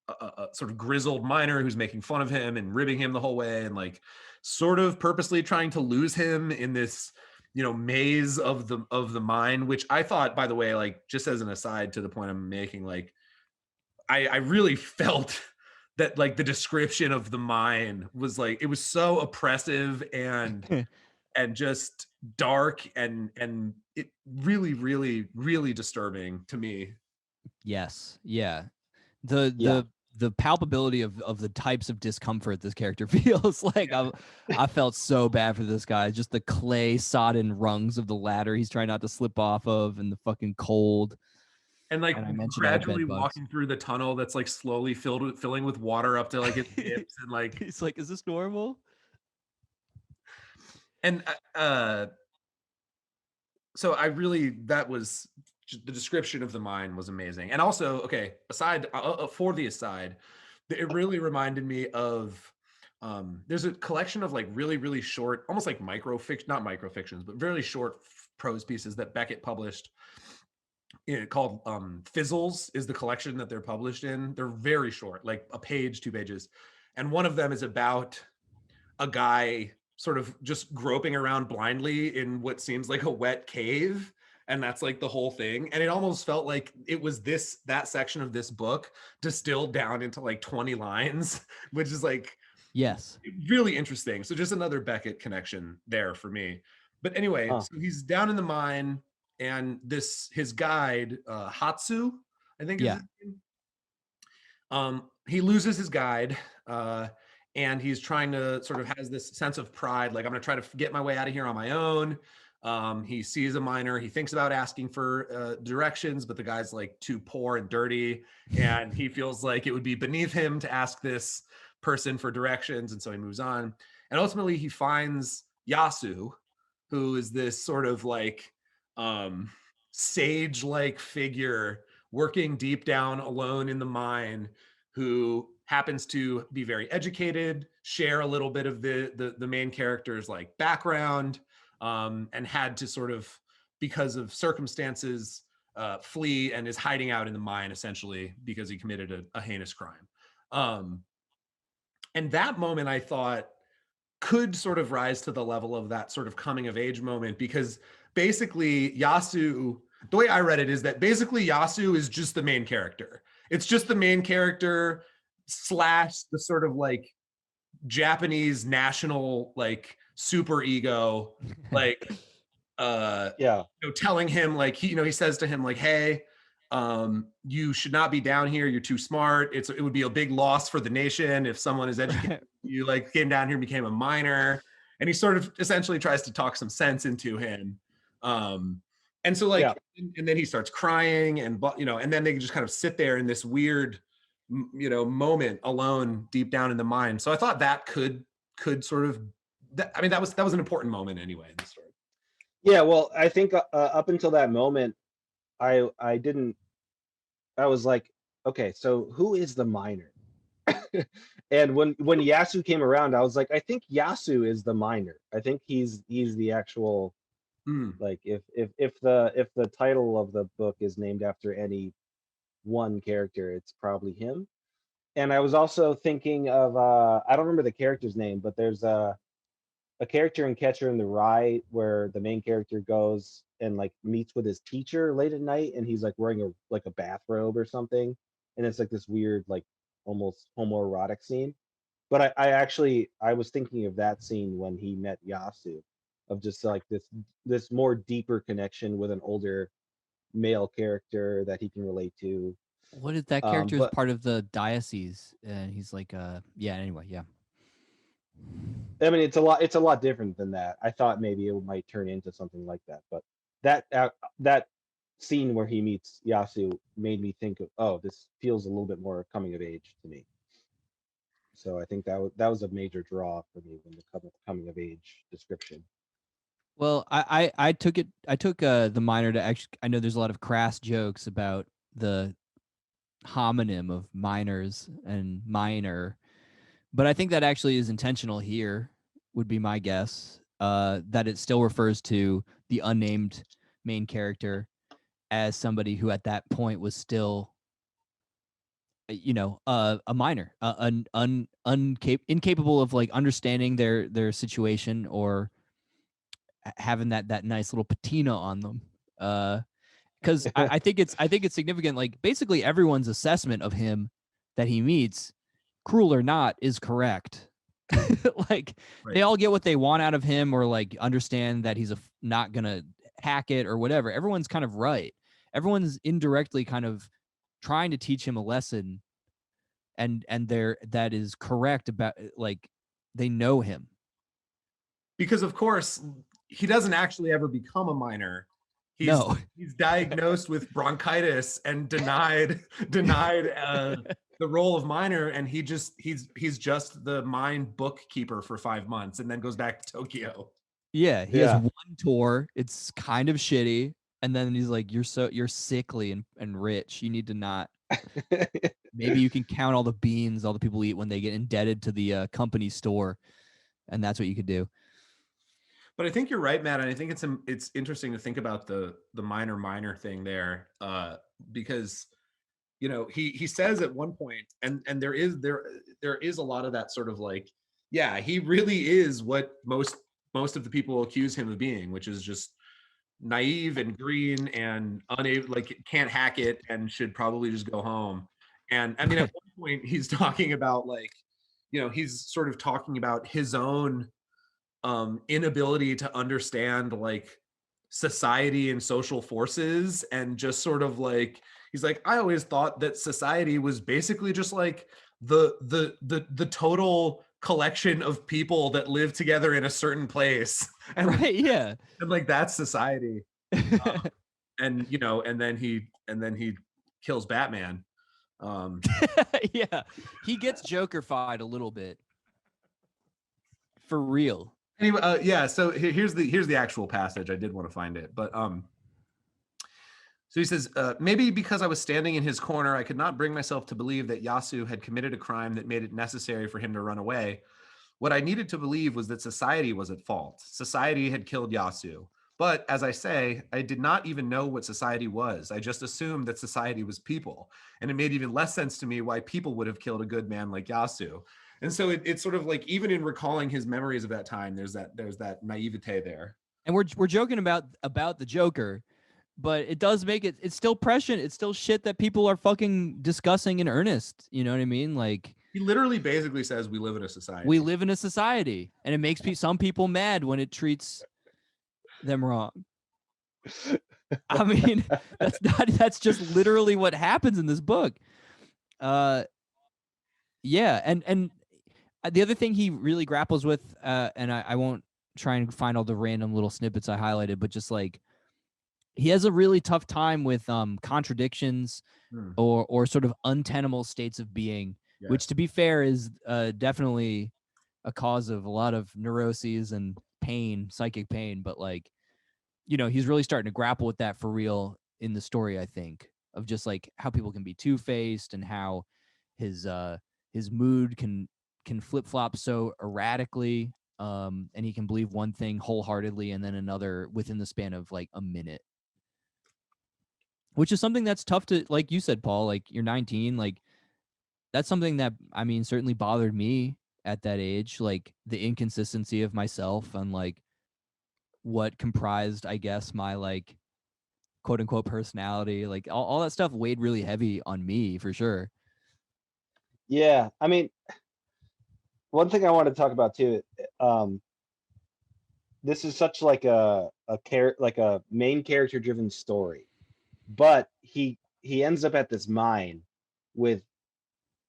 a sort of grizzled miner who's making fun of him and ribbing him the whole way, and like sort of purposely trying to lose him in this, you know, maze of the mine, which I thought, by the way, like just as an aside to the point I'm making, like I really felt that like the description of the mine was like, it was so oppressive and just dark and it really disturbing to me. Yes. Yeah. The Yeah. the palpability of the types of discomfort this character feels like. I felt so bad for this guy. Just the clay sodden rungs of the ladder he's trying not to slip off of, and the fucking cold. And like And I mentioned gradually bed bugs. walking through the tunnel that's like slowly filling with water up to like its hips, and like, He's like, is this normal? and so I really, that was the description of the mine was amazing. And also, okay, aside for the aside, it really reminded me of there's a collection of like really short, almost like microfiction, not microfictions, but very short prose pieces that Beckett published, called Fizzles is the collection that they're published in. They're very short, like a page, 2 pages. And one of them is about a guy sort of just groping around blindly in what seems like a wet cave, and that's like the whole thing. And it almost felt like it was that section of this book distilled down into like 20 lines, which is like Yes. really interesting. So just another Beckett connection there for me. But anyway, so he's down in the mine, and his guide, Hatsu, I think is his name. He loses his guide, and he's trying to sort of has this sense of pride, like, I'm gonna try to get my way out of here on my own. He sees a miner, he thinks about asking for directions, but the guy's like too poor and dirty, and he feels like it would be beneath him to ask this person for directions, and so he moves on. And ultimately he finds Yasu, who is this sort of like sage-like figure working deep down alone in the mine, who happens to be very educated, share a little bit of the main character's like background, and had to sort of, because of circumstances, flee, and is hiding out in the mine essentially because he committed a heinous crime. And that moment, I thought, could sort of rise to the level of that sort of coming of age moment, because basically Yasu, the way I read it is that basically Yasu is just the main character. It's just the main character / the sort of like Japanese national like super ego, like Yeah. you know, telling him like, he says to him like, hey, you should not be down here, you're too smart, it would be a big loss for the nation if someone is educated you like came down here and became a miner. And he sort of essentially tries to talk some sense into him, and so like, and then he starts crying, and and then they just kind of sit there in this weird moment alone deep down in the mine. So I thought that could sort of, I mean, that was an important moment anyway in the story. Yeah, well, I think up until that moment, I was like, okay, so who is the miner? And when Yasu came around, I was like, I think Yasu is the miner. I think he's the actual, like, if the title of the book is named after any one character, it's probably him. And I was also thinking of I don't remember the character's name, but there's a character in Catcher in the Rye where the main character goes and like meets with his teacher late at night, and he's like wearing a bathrobe or something, and it's like this weird, like, almost homoerotic scene. But I was thinking of that scene when he met Yasu, of just like this more deeper connection with an older male character that he can relate to. What is that character is But part of the diocese, and he's like, anyway, yeah. I mean, it's a lot different than that. I thought maybe it might turn into something like that, but that scene where he meets Yasu made me think of, oh, this feels a little bit more coming of age to me. So I think that was a major draw for me when the coming of age description. Well, I took the minor to actually. I know there's a lot of crass jokes about the homonym of minors and minor, but I think that actually is intentional here. Would be my guess. That it still refers to the unnamed main character as somebody who at that point was still, a minor, incapable of like understanding their situation or having that nice little patina on them. Because I think it's significant. Like basically everyone's assessment of him that he meets, cruel or not, is correct. Like Right. they all get what they want out of him, or like understand that he's not gonna hack it or whatever. Everyone's kind of right. Everyone's indirectly kind of trying to teach him a lesson, and that is correct about, like, they know him. Because of course he doesn't actually ever become a minor. No. He's diagnosed with bronchitis and denied the role of minor, and he's just the mine bookkeeper for 5 months and then goes back to Tokyo. Yeah, he has Yeah. one tour. It's kind of shitty, and then he's like, you're sickly and rich. You need to not. Maybe you can count all the beans all the people eat when they get indebted to the company store, and that's what you could do. But I think you're right, Matt, and I think it's interesting to think about the minor thing there, because he says at one point, and there is a lot of that sort of like, yeah, he really is what most of the people accuse him of being, which is just naive and green and unable, like can't hack it and should probably just go home. And I mean, at one point he's talking about like, he's sort of talking about his own inability to understand like society and social forces, and just sort of like, he's like, I always thought that society was basically just like the total collection of people that live together in a certain place. And Right? Yeah. and like that's society. And and then he kills Batman. Yeah, he gets Joker-fied a little bit, for real. Anyway, yeah. So here's the actual passage. I did want to find it, but so he says, maybe because I was standing in his corner, I could not bring myself to believe that Yasu had committed a crime that made it necessary for him to run away. What I needed to believe was that society was at fault. Society had killed Yasu. But as I say, I did not even know what society was. I just assumed that society was people. And it made even less sense to me why people would have killed a good man like Yasu. And so it's sort of like, even in recalling his memories of that time, there's that naivete there. And we're joking about the Joker, but it does make it's still prescient. It's still shit that people are fucking discussing in earnest. You know what I mean? Like, He literally basically says we live in a society. we live in a society, and it makes some people mad when it treats them wrong. I mean, that's just literally what happens in this book. Yeah, and the other thing he really grapples with, and I won't try and find all the random little snippets I highlighted, but just like, he has a really tough time with contradictions or sort of untenable states of being, Yes. which, to be fair, is definitely a cause of a lot of neuroses and pain, psychic pain. But like, he's really starting to grapple with that for real in the story, I think, of just like how people can be two-faced, and how his mood can flip-flop so erratically, and he can believe one thing wholeheartedly and then another within the span of like a minute, which is something that's tough to, like you said, Paul, like, you're 19, like, that's something that, I mean, certainly bothered me at that age, like the inconsistency of myself and like what comprised, I guess, my like quote unquote personality, like all that stuff weighed really heavy on me for sure. Yeah, I mean, one thing I want to talk about too, this is such like a main character driven story, but he ends up at this mine with,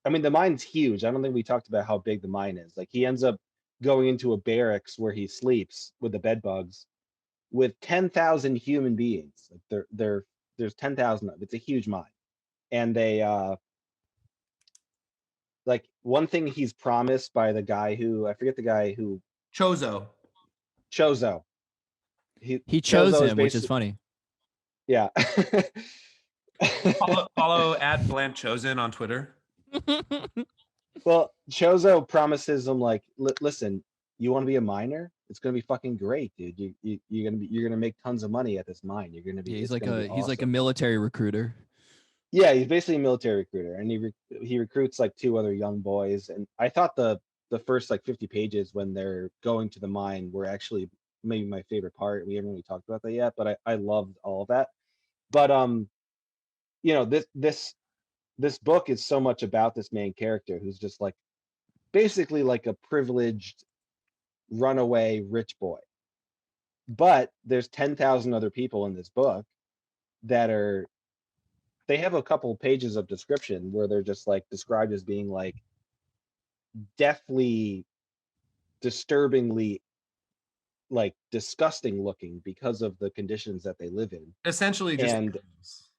I mean, the mine's huge. I don't think we talked about how big the mine is. Like, he ends up going into a barracks where he sleeps with the bed bugs with 10,000 human beings. Like, they're there's 10,000 of. It's a huge mine, and they like one thing he's promised by the guy who I forget the guy who Chozo. Chozo. He chose Chozo him, which is funny. Yeah. Follow at Bland Chosen on Twitter. Well, Chozo promises him like, listen, you want to be a miner? It's gonna be fucking great, dude. You're gonna make tons of money at this mine. You're gonna be. Yeah, he's like a military recruiter. Yeah, he's basically a military recruiter, and he recruits like two other young boys. And I thought the first like 50 pages when they're going to the mine were actually maybe my favorite part. We haven't really talked about that yet, but I loved all of that. But you know, this book is so much about this main character who's just like basically like a privileged runaway rich boy. But there's 10,000 other people in this book that are, they have a couple of pages of description where they're just like described as being like deathly, disturbingly, like disgusting looking because of the conditions that they live in. Essentially just And animals.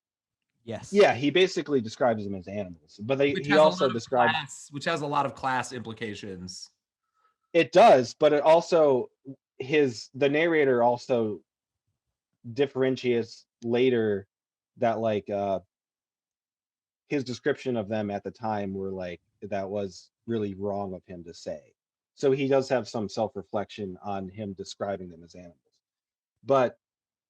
Yes. yeah, he basically describes them as animals, but Which he has a also lot of describes class, which has a lot of class implications. it does, but it also the narrator also differentiates later that like his description of them at the time were like that was really wrong of him to say. So he does have some self-reflection on him describing them as animals. But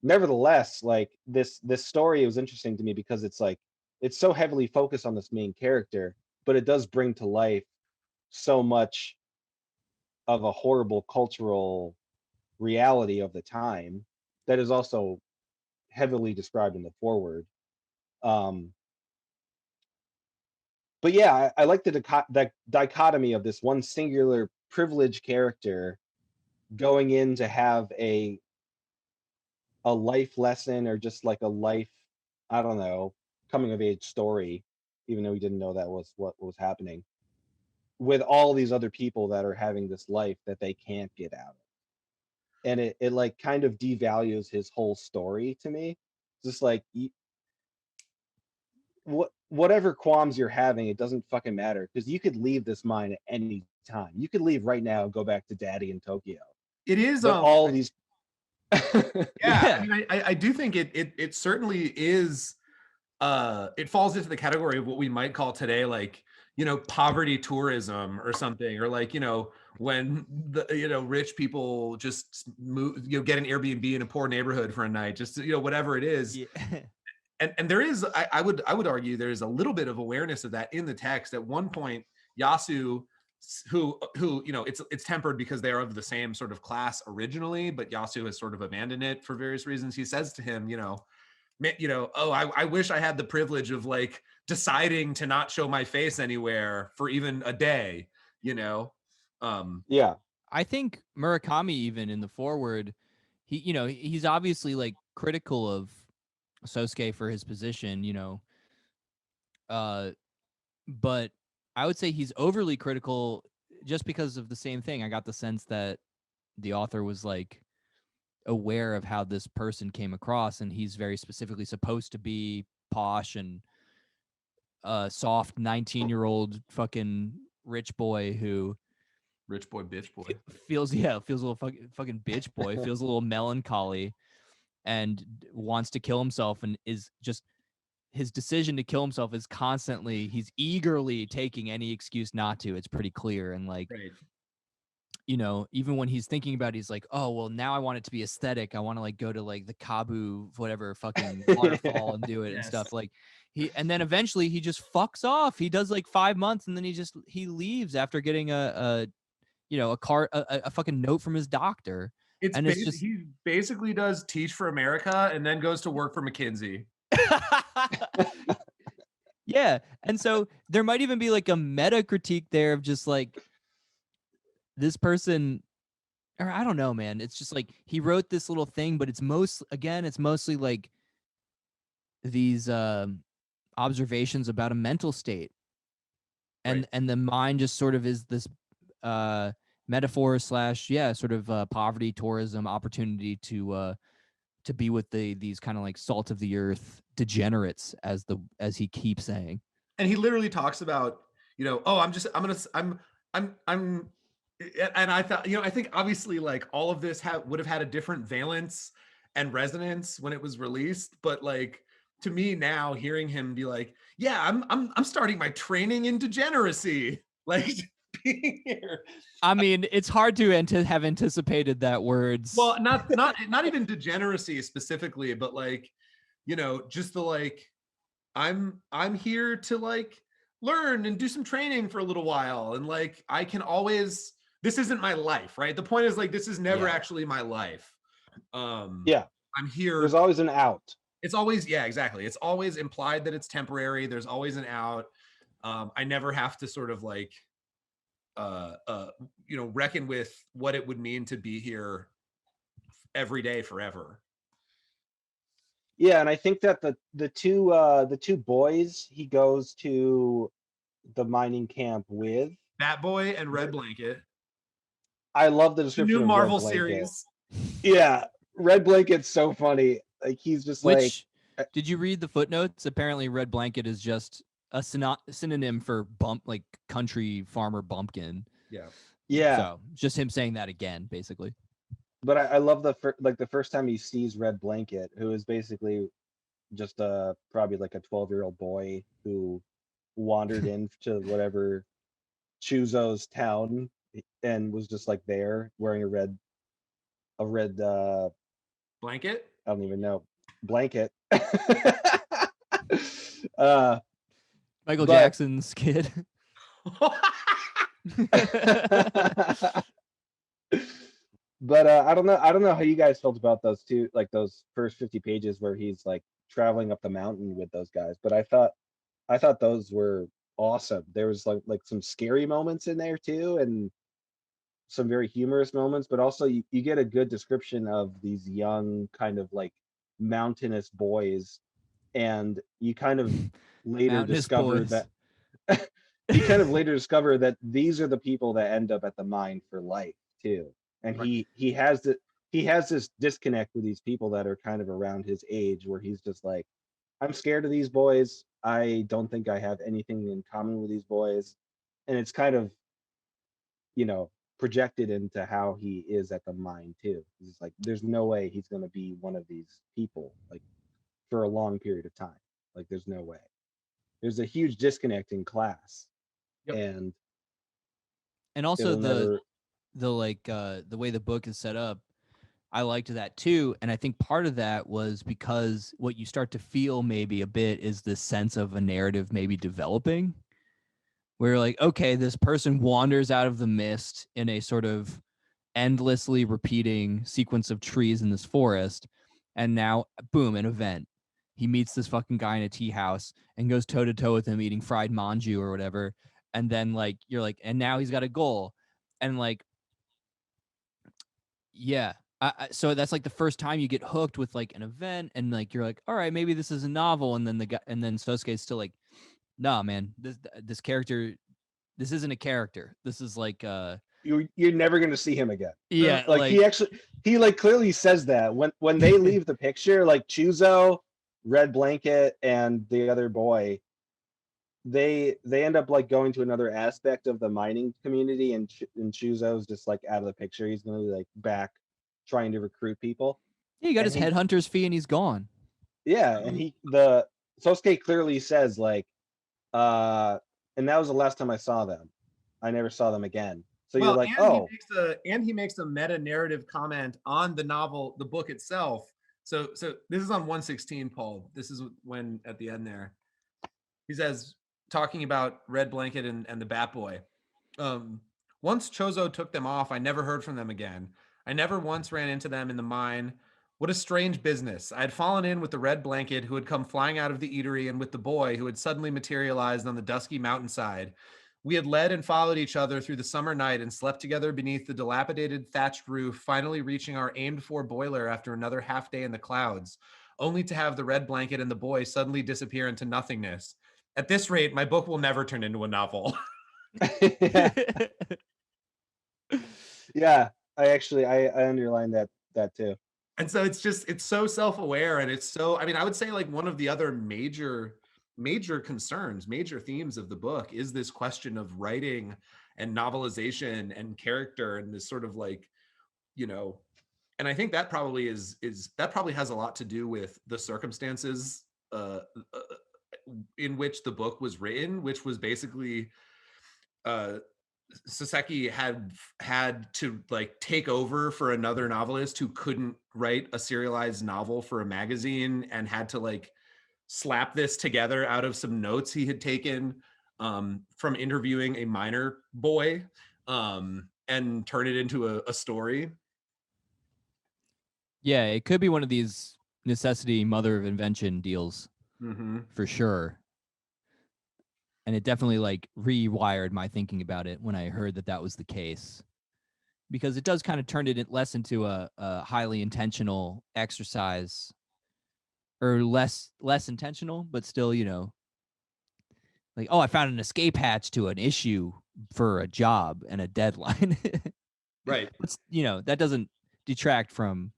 nevertheless, like this story was interesting to me because it's like it's so heavily focused on this main character, but it does bring to life so much of a horrible cultural reality of the time that is also heavily described in the foreword. But yeah, I like the dichotomy of this one singular privileged character going in to have a life lesson or just like a life, I don't know, coming of age story, even though he didn't know that was what was happening, with all these other people that are having this life that they can't get out of. And it like kind of devalues his whole story to me. Just like whatever qualms you're having, it doesn't fucking matter because you could leave this mine at any time. You could leave right now and go back to daddy in Tokyo. It is But all these yeah. I mean, I do think it certainly is it falls into the category of what we might call today like, you know, poverty tourism or something, or like, you know, when the, you know, rich people just move, you know, get an Airbnb in a poor neighborhood for a night, just, you know, whatever it is. Yeah. And there is, I would argue there is a little bit of awareness of that in the text. At one point, Yasu, who you know, it's tempered because they are of the same sort of class originally, but Yasu has sort of abandoned it for various reasons. He says to him, you know, oh, I wish I had the privilege of like deciding to not show my face anywhere for even a day, you know. Yeah. I think Murakami, even in the foreword, he's obviously like critical of Sosuke for his position, but I would say he's overly critical just because of the same thing. I got the sense that the author was like aware of how this person came across, and he's very specifically supposed to be posh and soft 19-year-old fucking rich boy who Rich boy, bitch boy. feels a little fucking bitch boy, feels a little melancholy and wants to kill himself, and is just his decision to kill himself is constantly, he's eagerly taking any excuse not to. It's pretty clear. And like, Right. Even when he's thinking about it, he's like, oh, well, now I want it to be aesthetic. I want to like go to like the Kabu, whatever fucking waterfall and do it and stuff. Like and then eventually he just fucks off. He does like 5 months and then he leaves after getting a fucking note from his doctor. It's and he basically does Teach for America and then goes to work for McKinsey. Yeah. And so there might even be like a meta critique there of just like this person, or I don't know, man. It's just like he wrote this little thing, but it's mostly like these observations about a mental state. And the mind just sort of is this metaphor / sort of poverty tourism opportunity to to be with these kind of like salt of the earth degenerates, as he keeps saying. And he literally talks about, oh, I'm and I thought, I think obviously like all of this would have had a different valence and resonance when it was released, but like to me now, hearing him be like, yeah, I'm starting my training in degeneracy, like being here. I mean, it's hard to have anticipated that words. Well, not even degeneracy specifically, but like, just the like, I'm here to like learn and do some training for a little while, and like I can always, this isn't my life, right? The point is like this is never actually my life. Yeah, I'm here. There's always an out. It's always, yeah, exactly. It's always implied that it's temporary. There's always an out. I never have to sort of like reckon with what it would mean to be here every day forever. Yeah, and I think that the two boys he goes to the mining camp with, Bat Boy and Red Blanket. I love the The description new of Marvel Red Blanket. series. Yeah, Red Blanket's so funny. Like he's just Did you read the footnotes? Apparently, Red Blanket is just a synonym for like country farmer bumpkin. Yeah. So just him saying that again, basically. But I love the first time he sees Red Blanket, who is basically just probably like a 12-year-old boy who wandered into whatever Chuzo's town and was just like there wearing a red Blanket. I don't even know, blanket. Michael Jackson's kid. But I don't know how you guys felt about those two, like those first 50 pages where he's like traveling up the mountain with those guys. But I thought those were awesome. There was like some scary moments in there too, and some very humorous moments, but also you get a good description of these young kind of like mountainous boys, and you kind of later discover that you kind of later discover that these are the people that end up at the mine for life too. And Right. he has this disconnect with these people that are kind of around his age, where he's just like, I'm scared of these boys. I don't think I have anything in common with these boys. And it's kind of, projected into how he is at the mine too. He's like, there's no way he's going to be one of these people like for a long period of time. Like there's no way. There's a huge disconnect in class. Yep. And also the way the book is set up, I liked that too. And I think part of that was because what you start to feel maybe a bit is this sense of a narrative maybe developing, where you're like, okay, this person wanders out of the mist in a sort of endlessly repeating sequence of trees in this forest, and now boom, an event. He meets this fucking guy in a tea house and goes toe to toe with him eating fried manju or whatever. And then like you're like, and now he's got a goal. And like, yeah. So that's like the first time you get hooked with like an event, and like you're like, all right, maybe this is a novel. And then Sōsuke is still like, nah, man, this character, this isn't a character. This is like you're never gonna see him again. Yeah, like he clearly says that when they leave the picture, like Chuzo, Red Blanket, and the other boy, they end up like going to another aspect of the mining community, and Chuzo's just like out of the picture. He's gonna be like back trying to recruit people. Yeah, he got his headhunter's fee and he's gone. Yeah, and Sōsuke clearly says like, and that was the last time I saw them. I never saw them again. So you're like, he makes a meta narrative comment on the novel, the book itself. So this is on 116, Paul. This is when at the end there, he says, talking about Red Blanket and the Bat Boy. Once Chozo took them off, I never heard from them again. I never once ran into them in the mine. What a strange business. I had fallen in with the Red Blanket who had come flying out of the eatery, and with the boy who had suddenly materialized on the dusky mountainside. We had led and followed each other through the summer night and slept together beneath the dilapidated thatched roof, finally reaching our aimed-for boiler after another half day in the clouds, only to have the Red Blanket and the boy suddenly disappear into nothingness. At this rate, my book will never turn into a novel. Yeah, I underlined that too. And so it's so self-aware, and it's so, I mean, I would say like one of the other major concerns, major themes of the book is this question of writing and novelization and character, and this sort of like, you know, and I think that probably is that probably has a lot to do with the circumstances uh, uh, in which the book was written, which was basically uh, Soseki had to like take over for another novelist who couldn't write a serialized novel for a magazine, and had to like slap this together out of some notes he had taken from interviewing a minor boy, and turn it into a story. Yeah, it could be one of these necessity mother of invention deals Mm-hmm. for sure. And it definitely like rewired my thinking about it when I heard that that was the case, because it does kind of turn it less into a highly intentional exercise, or less intentional, but still, you know, like, oh, I found an escape hatch to an issue for a job and a deadline. Right. But you know, that doesn't detract from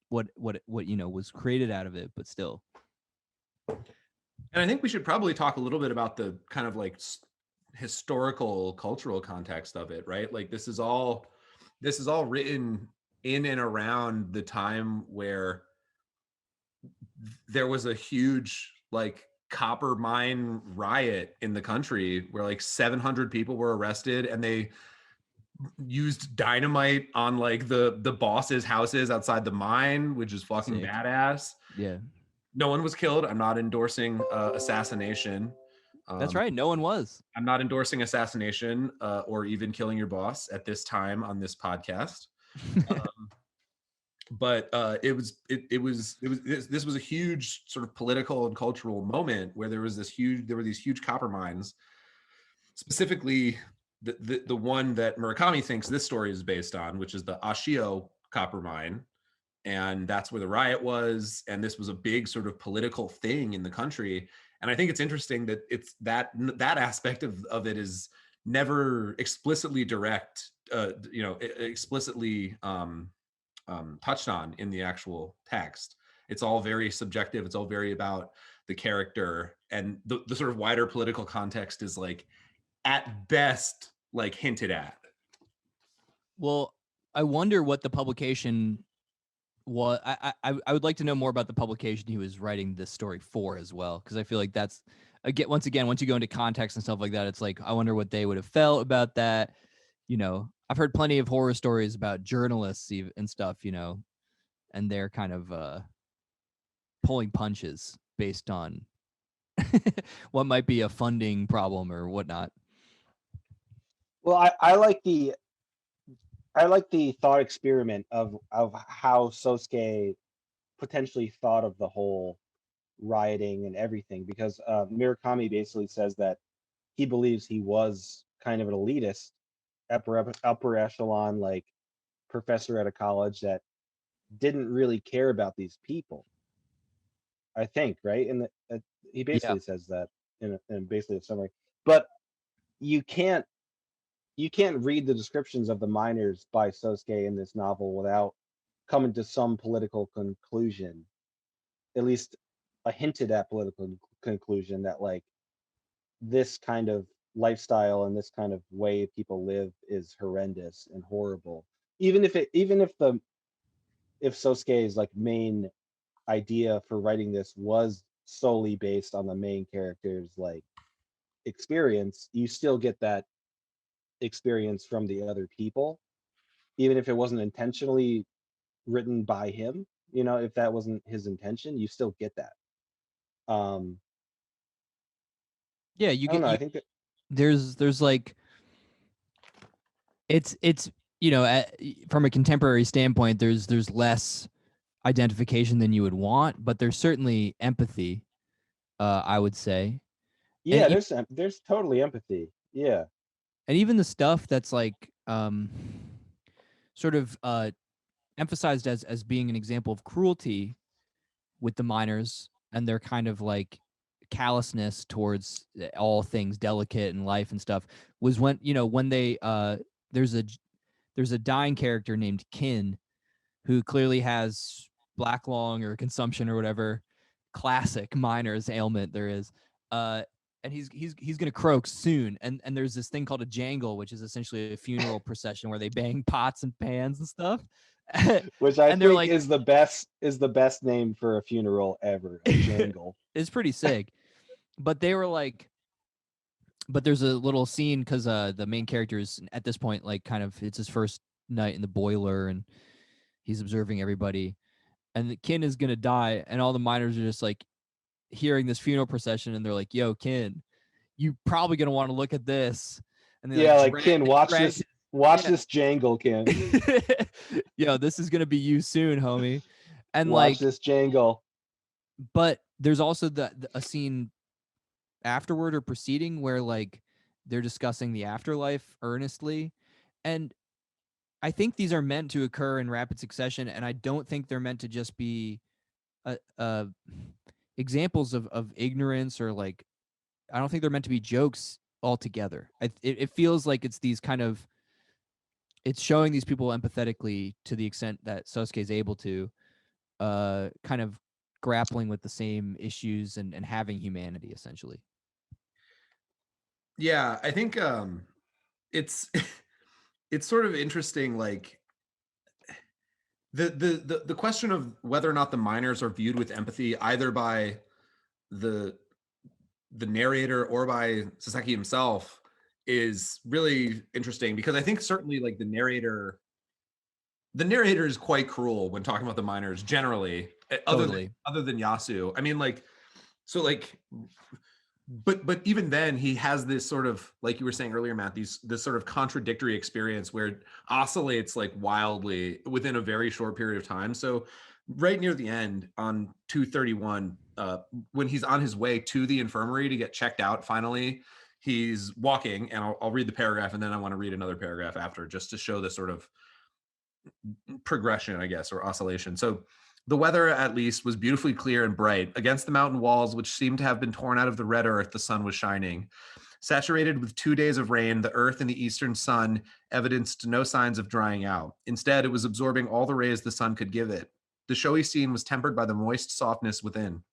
what you know was created out of it, but still. And I think we should probably talk a little bit about the kind of like historical, cultural context of it, right? Like this is all written in and around the time where there was a huge like copper mine riot in the country, where like 700 people were arrested, and they used dynamite on like the boss's houses outside the mine, which is fucking Sick. badass. Yeah, No one was killed. I'm not endorsing assassination. that's right. No one was. I'm not endorsing assassination or even killing your boss at this time on this podcast. But this was a huge sort of political and cultural moment where there were these huge copper mines, specifically the one that Murakami thinks this story is based on, which is the Ashio copper mine. And that's where the riot was, and this was a big sort of political thing in the country. And I think it's interesting that it's that aspect of it is never explicitly explicitly touched on in the actual text. It's all very subjective. It's all very about the character, and the sort of wider political context is like at best like hinted at. Well, I wonder what the publication was. I would like to know more about the publication he was writing this story for as well, because I feel like that's once you go into context and stuff like that, it's like I wonder what they would have felt about that. You know, I've heard plenty of horror stories about journalists and stuff, you know, and they're kind of pulling punches based on what might be a funding problem or whatnot. Well, I like the thought experiment of how Sosuke potentially thought of the whole rioting and everything, because Murakami basically says that he believes he was kind of an elitist, upper echelon, like professor at a college that didn't really care about these people. I think, right? And he basically says that in basically a summary. But you can't read the descriptions of the miners by Sosuke in this novel without coming to some political conclusion, at least a hinted at political conclusion, that like this kind of lifestyle and this kind of way people live is horrendous and horrible. Even if Sosuke's like main idea for writing this was solely based on the main character's like experience, you still get that experience from the other people, even if it wasn't intentionally written by him. You know, if that wasn't his intention, you still get that. Yeah, you I don't get know. I think that there's like it's you know, from a contemporary standpoint, there's less identification than you would want, but there's certainly empathy, I would say. yeah, And there's totally empathy. Yeah. and even the stuff that's like sort of emphasized as being an example of cruelty with the miners and their kind of like callousness towards all things delicate in life and stuff, was when, you know, when they there's a dying character named Kin who clearly has black lung or consumption or whatever classic miner's ailment there is. And he's gonna croak soon. And there's this thing called a jangle, which is essentially a funeral procession where they bang pots and pans and stuff. Which I And they're think like, is the best name for a funeral ever. A jangle. it's pretty sick. But they were like, but there's a little scene because the main character is at this point like kind of it's his first night in the boiler and he's observing everybody, and the Kin is gonna die, and all the miners are just like hearing this funeral procession, and they're like, "Yo, Kin, you probably gonna want to look at this." And they Yeah, like drag- Kin, watch drag- this. Watch Yeah. this jangle, Kin. Yo, this is gonna be you soon, homie. And Watch like, this jangle. but there's also a scene afterward or preceding where like they're discussing the afterlife earnestly, and I think these are meant to occur in rapid succession, and I don't think they're meant to just be examples of ignorance or like I don't think they're meant to be jokes altogether. It feels like it's these kind of it's showing these people empathetically to the extent that Sosuke is able to, kind of grappling with the same issues and having humanity essentially. Yeah, I think it's it's sort of interesting, like the question of whether or not the miners are viewed with empathy either by the narrator or by Saseki himself is really interesting, because I think certainly like the narrator is quite cruel when talking about the miners generally, Totally. other than Yasu. I mean, like, so like, but even then he has this sort of, like you were saying earlier, Matt, this sort of contradictory experience where it oscillates like wildly within a very short period of time. So right near the end on 231, when he's on his way to the infirmary to get checked out, finally he's walking, and I'll read the paragraph, and then I want to read another paragraph after, just to show the sort of progression, I guess, or oscillation. So the weather, at least, was beautifully clear and bright. Against the mountain walls, which seemed to have been torn out of the red earth, the sun was shining. Saturated with 2 days of rain, the earth in the eastern sun evidenced no signs of drying out. Instead, it was absorbing all the rays the sun could give it. The showy scene was tempered by the moist softness within.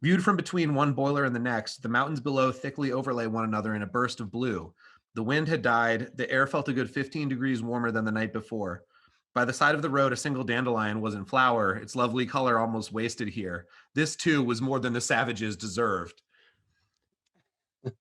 Viewed from between one boiler and the next, the mountains below thickly overlay one another in a burst of blue. The wind had died. The air felt a good 15 degrees warmer than the night before. By the side of the road, a single dandelion was in flower, its lovely color almost wasted here. This, too, was more than the savages deserved.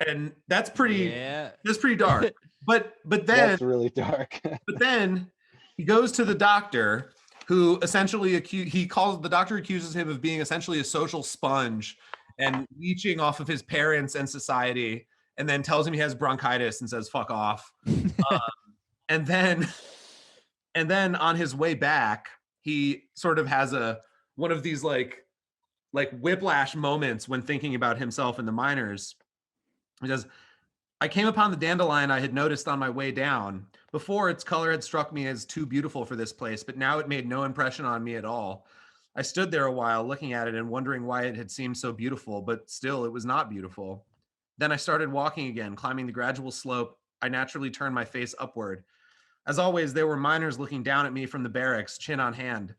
And that's pretty, that's pretty dark. But then That's really dark. but then he goes to the doctor, who essentially the doctor accuses him of being essentially a social sponge and leeching off of his parents and society, and then tells him he has bronchitis and says fuck off. And then on his way back, he sort of has one of these like whiplash moments when thinking about himself and the miners. He says, I came upon the dandelion I had noticed on my way down. Before, its color had struck me as too beautiful for this place, but now it made no impression on me at all. I stood there a while looking at it and wondering why it had seemed so beautiful, but still it was not beautiful. Then I started walking again, climbing the gradual slope. I naturally turned my face upward. As always, there were miners looking down at me from the barracks, chin on hand.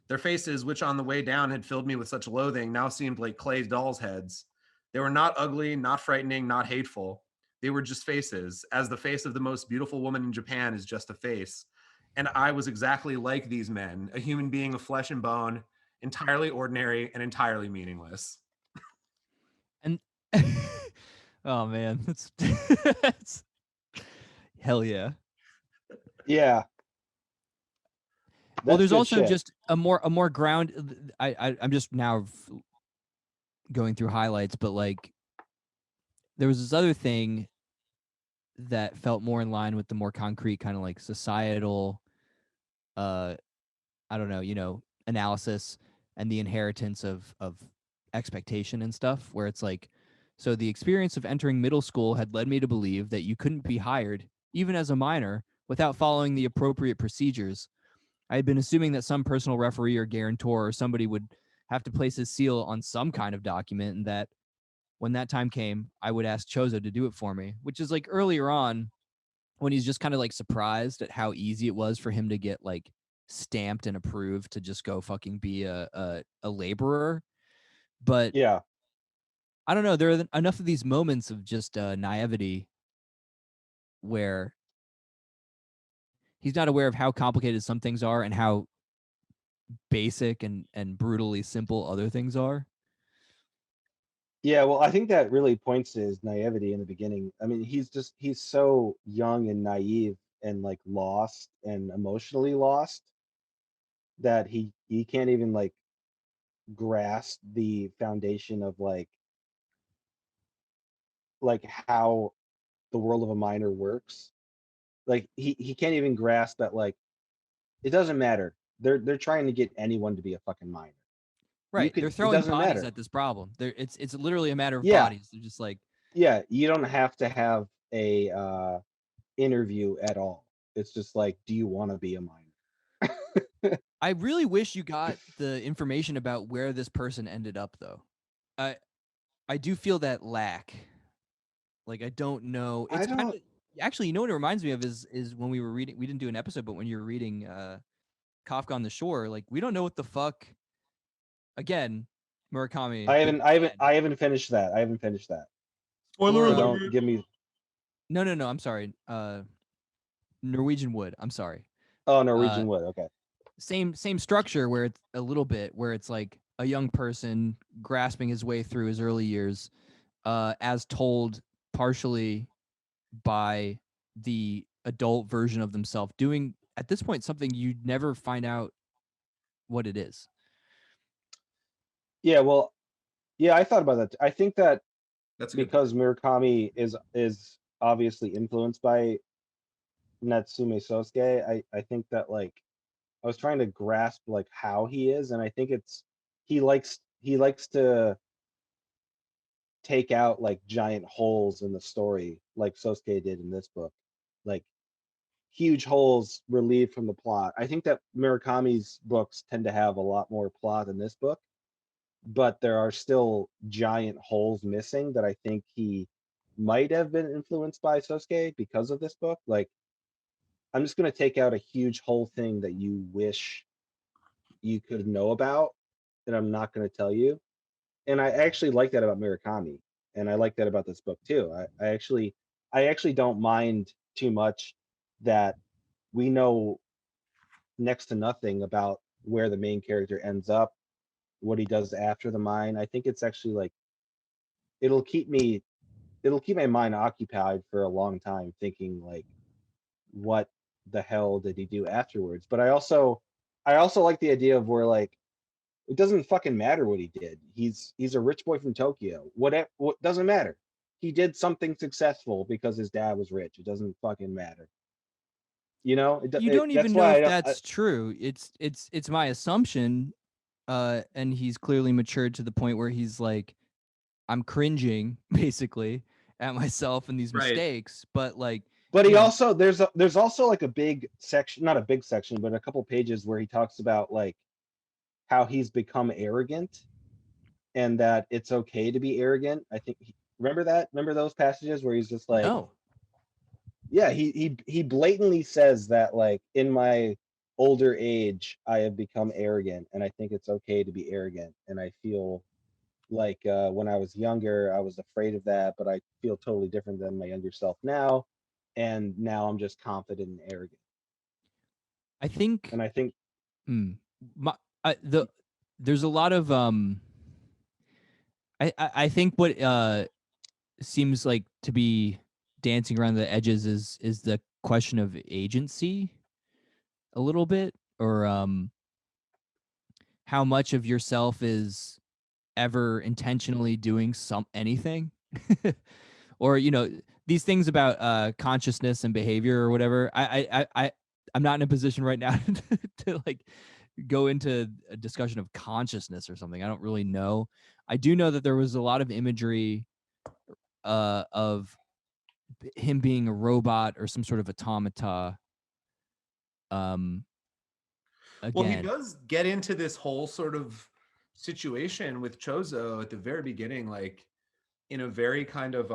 Their faces, which on the way down had filled me with such loathing, now seemed like clay dolls' heads. They were not ugly, not frightening, not hateful. They were just faces, as the face of the most beautiful woman in Japan is just a face. And I was exactly like these men, a human being of flesh and bone, entirely ordinary and entirely meaningless. And oh man, that's hell yeah. Yeah. Well, That's there's good also shit. just a more ground. I'm just now going through highlights, but like there was this other thing that felt more in line with the more concrete kind of like societal, I don't know, analysis and the inheritance of expectation and stuff, where it's like, so the experience of entering middle school had led me to believe that you couldn't be hired, even as a minor, without following the appropriate procedures. I had been assuming that some personal referee or guarantor or somebody would have to place his seal on some kind of document, and that when that time came, I would ask Chozo to do it for me, which is like earlier on when he's just kind of like surprised at how easy it was for him to get like stamped and approved to just go fucking be a laborer. But Yeah. I don't know. There are enough of these moments of just naivety where he's not aware of how complicated some things are and how basic and brutally simple other things are. Yeah, well, I think that really points to his naivety in the beginning. I mean, he's so young and naive and like lost and emotionally lost that he can't even like grasp the foundation of like how the world of a miner works. Like he can't even grasp that like it doesn't matter. They're trying to get anyone to be a fucking miner. You Right. could They're it throwing doesn't bodies matter. at this problem. It's literally a matter of Yeah, bodies. They're just like, yeah, you don't have to have a interview at all. It's just like, do you want to be a miner? I really wish you got the information about where this person ended up though. I I do feel that lack. Like I don't know. I It's kind don't of actually, you know what it reminds me of is when we were reading, we didn't do an episode, but when you were reading Kafka on the Shore, like we don't know what the fuck again, Murakami again. I haven't finished that. I haven't finished that. Spoiler Or So don't alert. give me no, I'm sorry. Norwegian Wood. I'm sorry. oh Uh Norwegian Wood. Okay. same structure where it's a little bit where it's like a young person grasping his way through his early years as told partially by the adult version of themselves doing at this point something you never find out what it is. Yeah, well, yeah, I thought about that. I think that That's a good point. because Murakami is obviously influenced by Natsume Sōseki, I think that like I was trying to grasp like how he is, and I think it's he likes to take out like giant holes in the story, like Sōseki did in this book, like huge holes relieved from the plot. I think that Murakami's books tend to have a lot more plot than this book, but there are still giant holes missing that I think he might have been influenced by Sōseki because of this book. Like I'm just going to take out a huge whole thing that you wish you could know about, and I'm not going to tell you. And I actually like that about Murakami, and I like that about this book too. I actually don't mind too much that we know next to nothing about where the main character ends up, what he does after the mine. I think it's actually like it'll keep me it'll keep my mind occupied for a long time thinking like what the hell did he do afterwards. But I also like the idea of where like it doesn't fucking matter what he did. He's a rich boy from Tokyo. What doesn't matter. He did something successful because his dad was rich. It doesn't fucking matter. You know, You don't that's even know why if that's true. It's my assumption and he's clearly matured to the point where he's like I'm cringing basically at myself and these Right. mistakes, but like but you he know, also there's also like a big section, not a big section, but a couple pages where he talks about like how he's become arrogant and that it's okay to be arrogant. I think remember that? Remember those passages where he's just like, no. yeah, he blatantly says that like in my older age I have become arrogant and I think it's okay to be arrogant, and I feel like when I was younger I was afraid of that, but I feel totally different than my younger self now, and now I'm just confident and arrogant. I think And I think hmm, my, there's a lot of I think what seems like to be dancing around the edges is the question of agency a little bit, or how much of yourself is ever intentionally doing anything or you know these things about consciousness and behavior or whatever. I'm not in a position right now to like go into a discussion of consciousness or something. I don't really know. I do know that there was a lot of imagery of him being a robot or some sort of automata. Um, Well, he again, does get into this whole sort of situation with Chozo at the very beginning, like in a very kind of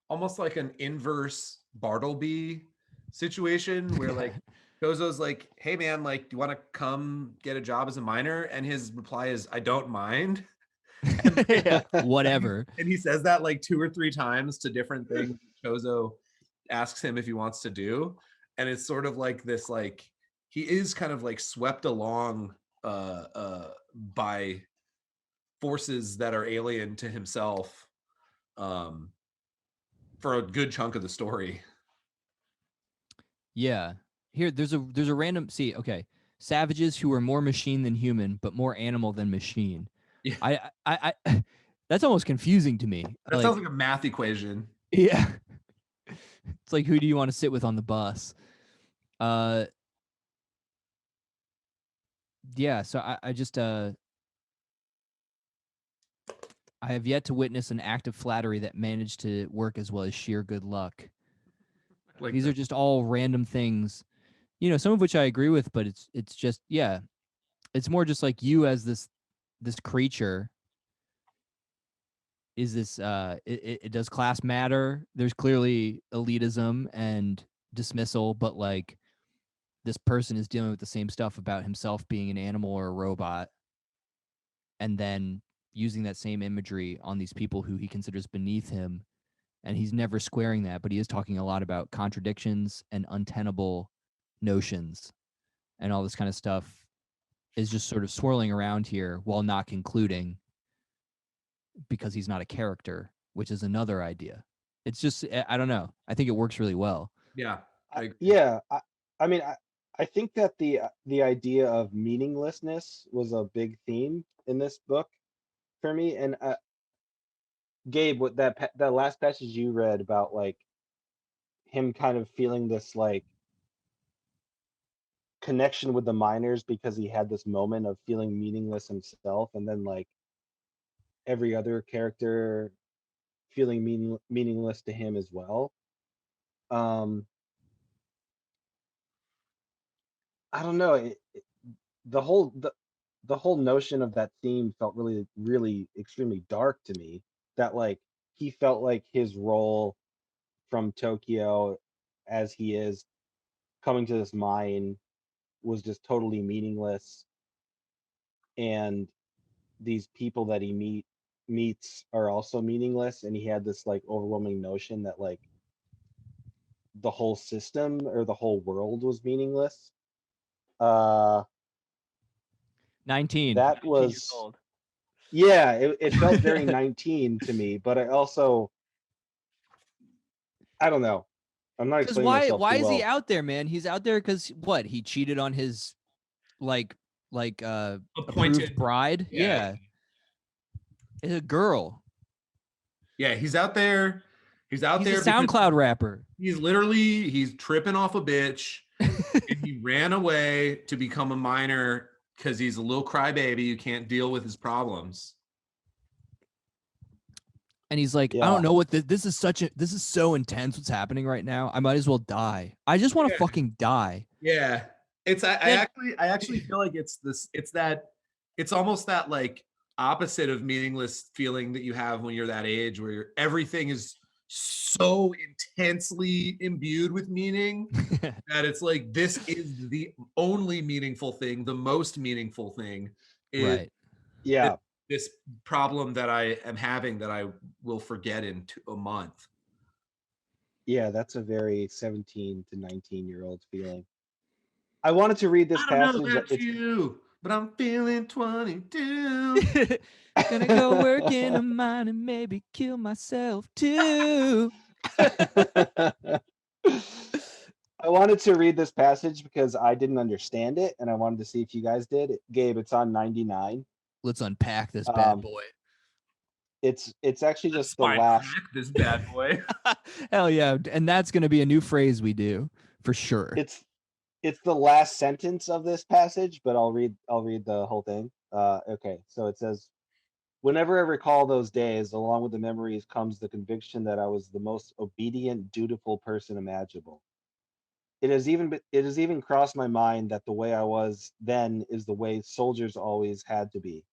almost like an inverse Bartleby situation where like Chozo's like, hey man, like, do you want to come get a job as a miner? And his reply is, I don't mind. Yeah, whatever. And he says that like 2 or 3 times to different things Chozo asks him if he wants to do. And it's sort of like this, like, he is kind of like swept along by forces that are alien to himself for a good chunk of the story. Yeah. Here, there's a random okay. Savages who are more machine than human, but more animal than machine. Yeah. I that's almost confusing to me. That sounds like a math equation. Yeah. It's like, who do you want to sit with on the bus? Yeah, so I just I have yet to witness an act of flattery that managed to work as well as sheer good luck. Like These are just all random things, some of which I agree with, but it's just, yeah, it's more just like you as this creature. Is this it does class matter? There's clearly elitism and dismissal, but like this person is dealing with the same stuff about himself being an animal or a robot, and then using that same imagery on these people who he considers beneath him, and he's never squaring that, but he is talking a lot about contradictions and untenable notions, and all this kind of stuff is just sort of swirling around here while not concluding, because he's not a character, which is another idea. It's just, I don't know. I think it works really well. Yeah. Yeah, I mean, I think that the idea of meaninglessness was a big theme in this book for me. And Gabe, what that last passage you read about like him kind of feeling this like connection with the miners because he had this moment of feeling meaningless himself, and then like every other character feeling meaningless to him as well. I don't know. The whole the whole notion of that theme felt really, really extremely dark to me. That like he felt like his role from Tokyo as he is coming to this mine was just totally meaningless, and these people that he meets are also meaningless, and he had this like overwhelming notion that like the whole system or the whole world was meaningless. Uh 19. that 19 years was old. yeah, it felt very 19 to me, but I don't know. I'm not Because explaining myself why too is he well. out there, man? He's out there because what? He cheated on his like approved Appointed. bride. Yeah. It's a girl. Yeah, he's out there. He's out He's there a because SoundCloud rapper. he's tripping off a bitch and he ran away to become a miner because he's a little crybaby who can't deal with his problems. And he's like, I Yeah. don't know what this is this is so intense what's happening right now. I might as well die. I just want to Yeah. fucking die. Yeah. I actually feel like it's almost that like opposite of meaningless feeling that you have when you're that age where everything is so intensely imbued with meaning that it's like this is the only meaningful thing, the most meaningful thing is Right. Yeah. this problem that I am having that I will forget in a month. Yeah, that's a very 17 to 19-year-old feeling. I wanted to read this I don't know passage. about you, but I'm feeling 22. Gonna go work in a mine and maybe kill myself too. I wanted to read this passage because I didn't understand it, and I wanted to see if you guys did. Gabe, it's on 99. Let's unpack this bad boy. It's actually just the Spine last. crack this bad boy. Hell yeah. And that's gonna be a new phrase we do for sure. It's the last sentence of this passage, but I'll read the whole thing. Okay, so it says, whenever I recall those days, along with the memories comes the conviction that I was the most obedient, dutiful person imaginable. It has even crossed my mind that the way I was then is the way soldiers always had to be.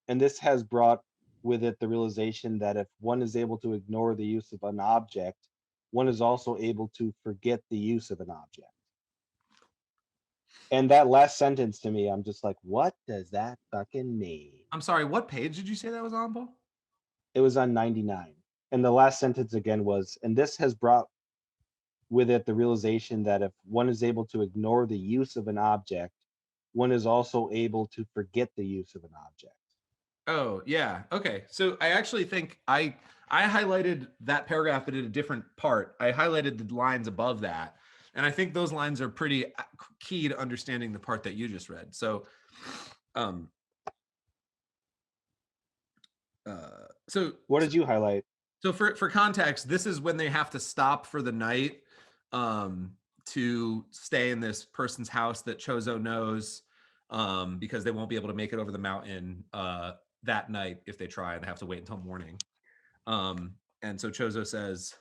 And this has brought with it the realization that if one is able to ignore the use of an object, one is also able to forget the use of an object. And that last sentence to me, I'm just like, what does that fucking mean? I'm sorry, what page did you say that was on, Paul? It was on 99. And the last sentence again was, and this has brought with it the realization that if one is able to ignore the use of an object, one is also able to forget the use of an object. Oh, yeah. Okay. So I actually think I highlighted that paragraph, but in a different part. I highlighted the lines above that. And I think those lines are pretty key to understanding the part that you just read. So, so What did you highlight? So for context, this is when they have to stop for the night to stay in this person's house that Chozo knows because they won't be able to make it over the mountain that night if they try, and they have to wait until morning. And so Chozo says,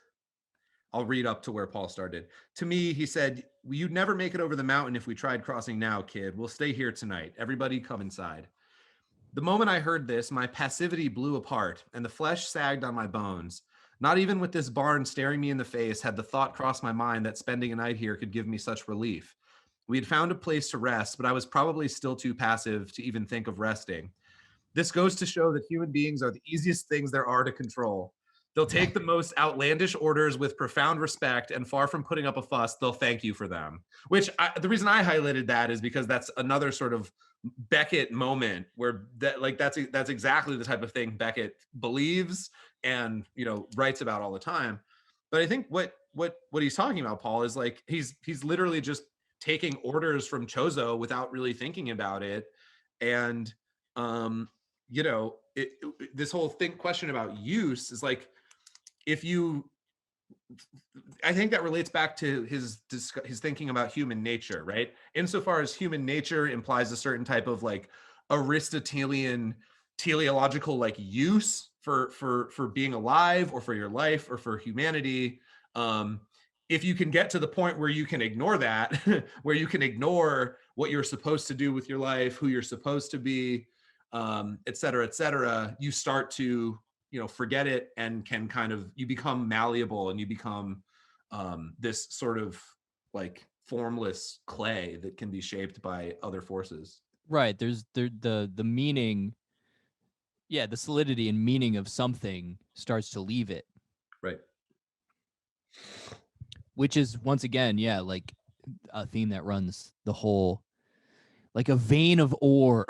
I'll read up to where Paul started. To me, he said, you'd never make it over the mountain if we tried crossing now, kid. We'll stay here tonight. Everybody come inside. The moment I heard this, my passivity blew apart and the flesh sagged on my bones. Not even with this barn staring me in the face had the thought crossed my mind that spending a night here could give me such relief. We had found a place to rest, but I was probably still too passive to even think of resting. This goes to show that human beings are the easiest things there are to control. They'll take the most outlandish orders with profound respect, and far from putting up a fuss, they'll thank you for them. The reason I highlighted that is because that's another sort of Beckett moment where that's exactly the type of thing Beckett believes and writes about all the time. But I think what he's talking about, Paul, is like he's literally just taking orders from Chozo without really thinking about it, and this whole question about use is like, I think that relates back to his thinking about human nature, right? Insofar as human nature implies a certain type of like Aristotelian teleological like use for being alive or for your life or for humanity. If you can get to the point where you can ignore that, where you can ignore what you're supposed to do with your life, who you're supposed to be, et cetera, you start to forget it and can you become malleable and you become this sort of like formless clay that can be shaped by other forces. Right. There's the meaning. Yeah, the solidity and meaning of something starts to leave it. Right. Which is once again, yeah, like a theme that runs the whole, like a vein of ore.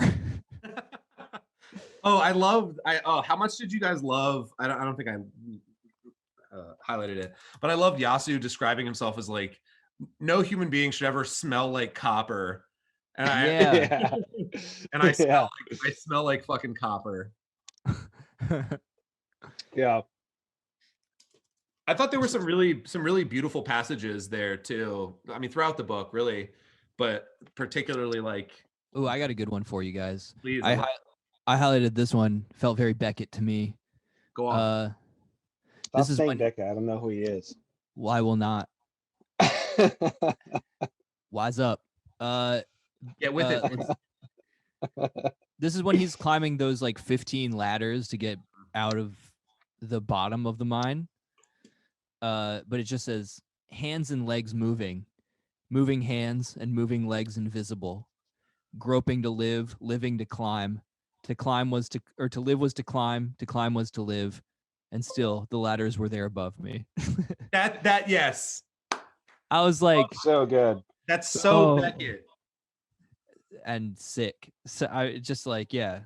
How much did you guys love? I don't think I highlighted it, but I loved Yasu describing himself as like, no human being should ever smell like copper. And I smell like fucking copper. Yeah. I thought there were some really beautiful passages there too. I mean, throughout the book, really, but particularly like. Oh, I got a good one for you guys. Please. I highlighted this one. Felt very Beckett to me. Go on. Stop saying Beckett. I don't know who he is. Well, I will not. Wise up. Get with it. This is when he's climbing those like 15 ladders to get out of the bottom of the mine. But it just says hands and legs moving hands and moving legs invisible, groping to live, living to climb. To climb was to, or to live was to climb was to live, and still the ladders were there above me. that yes. I was like, so good. That's so Beckett. And sick. So I just like, yeah.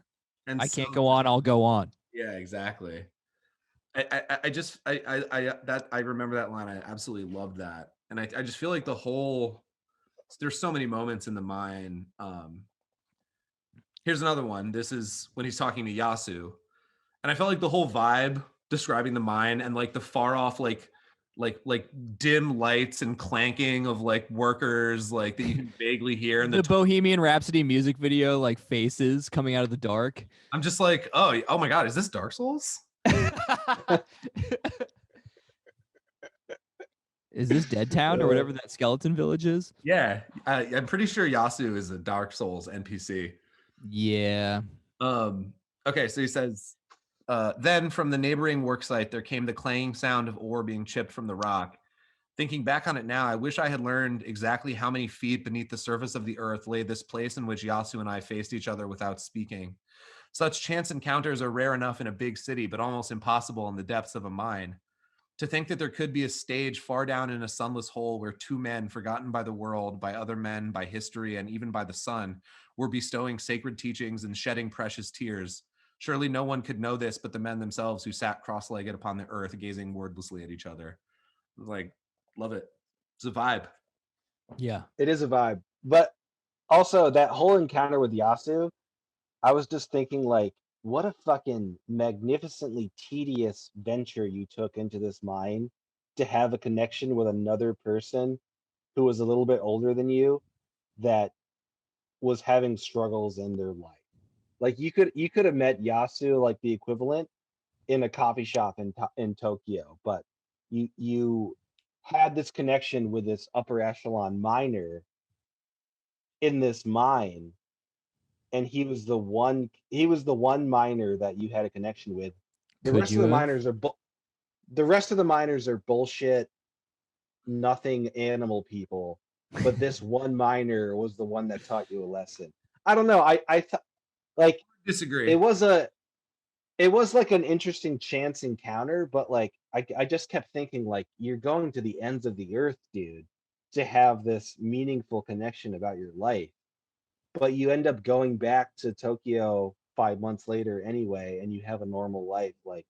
And I can't go on, I'll go on. Yeah, exactly. I remember that line. I absolutely loved that. And I just feel like there's so many moments in the mine. Here's another one. This is when he's talking to Yasu. And I felt like the whole vibe describing the mine and like the far off, like dim lights and clanking of like workers, like that you can vaguely hear in the Bohemian Rhapsody music video, like faces coming out of the dark. I'm just like, oh my God, is this Dark Souls? Is this Dead Town or whatever that skeleton village is? Yeah, I'm pretty sure Yasu is a Dark Souls NPC. Yeah. Okay, so he says, then from the neighboring worksite there came the clanging sound of ore being chipped from the rock. Thinking back on it now, I wish I had learned exactly how many feet beneath the surface of the earth lay this place in which Yasu and I faced each other without speaking. Such chance encounters are rare enough in a big city, but almost impossible in the depths of a mine. To think that there could be a stage far down in a sunless hole where two men, forgotten by the world, by other men, by history, and even by the sun, were bestowing sacred teachings and shedding precious tears. Surely no one could know this but the men themselves who sat cross-legged upon the earth, gazing wordlessly at each other. Like, love it. It's a vibe. Yeah. It is a vibe. But also that whole encounter with Yasu, I was just thinking like, what a fucking magnificently tedious venture you took into this mine to have a connection with another person who was a little bit older than you that was having struggles in their life. Like you could have met Yasu like the equivalent in a coffee shop in Tokyo, but you had this connection with this upper echelon miner in this mine, and he was the one miner that you had a connection with. The Could rest of you the have? miners are the rest of the miners are bullshit, nothing animal people. But this one miner was the one that taught you a lesson. I don't know. I thought like Disagree. it was like an interesting chance encounter, but like I just kept thinking like you're going to the ends of the earth, dude, to have this meaningful connection about your life. But you end up going back to Tokyo 5 months later anyway, and you have a normal life. Like,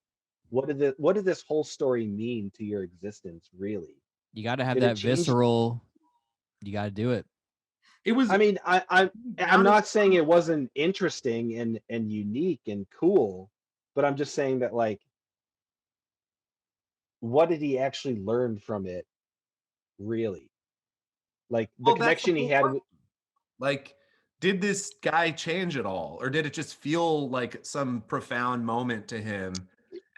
what did this whole story mean to your existence, really? You got to have Did it that change? visceral. You got to do it. It was. I mean, I'm not saying it wasn't interesting and unique and cool, but I'm just saying that like, what did he actually learn from it, really? Like the Well, that's the connection he whole had. point. Like, did this guy change at all, or did it just feel like some profound moment to him?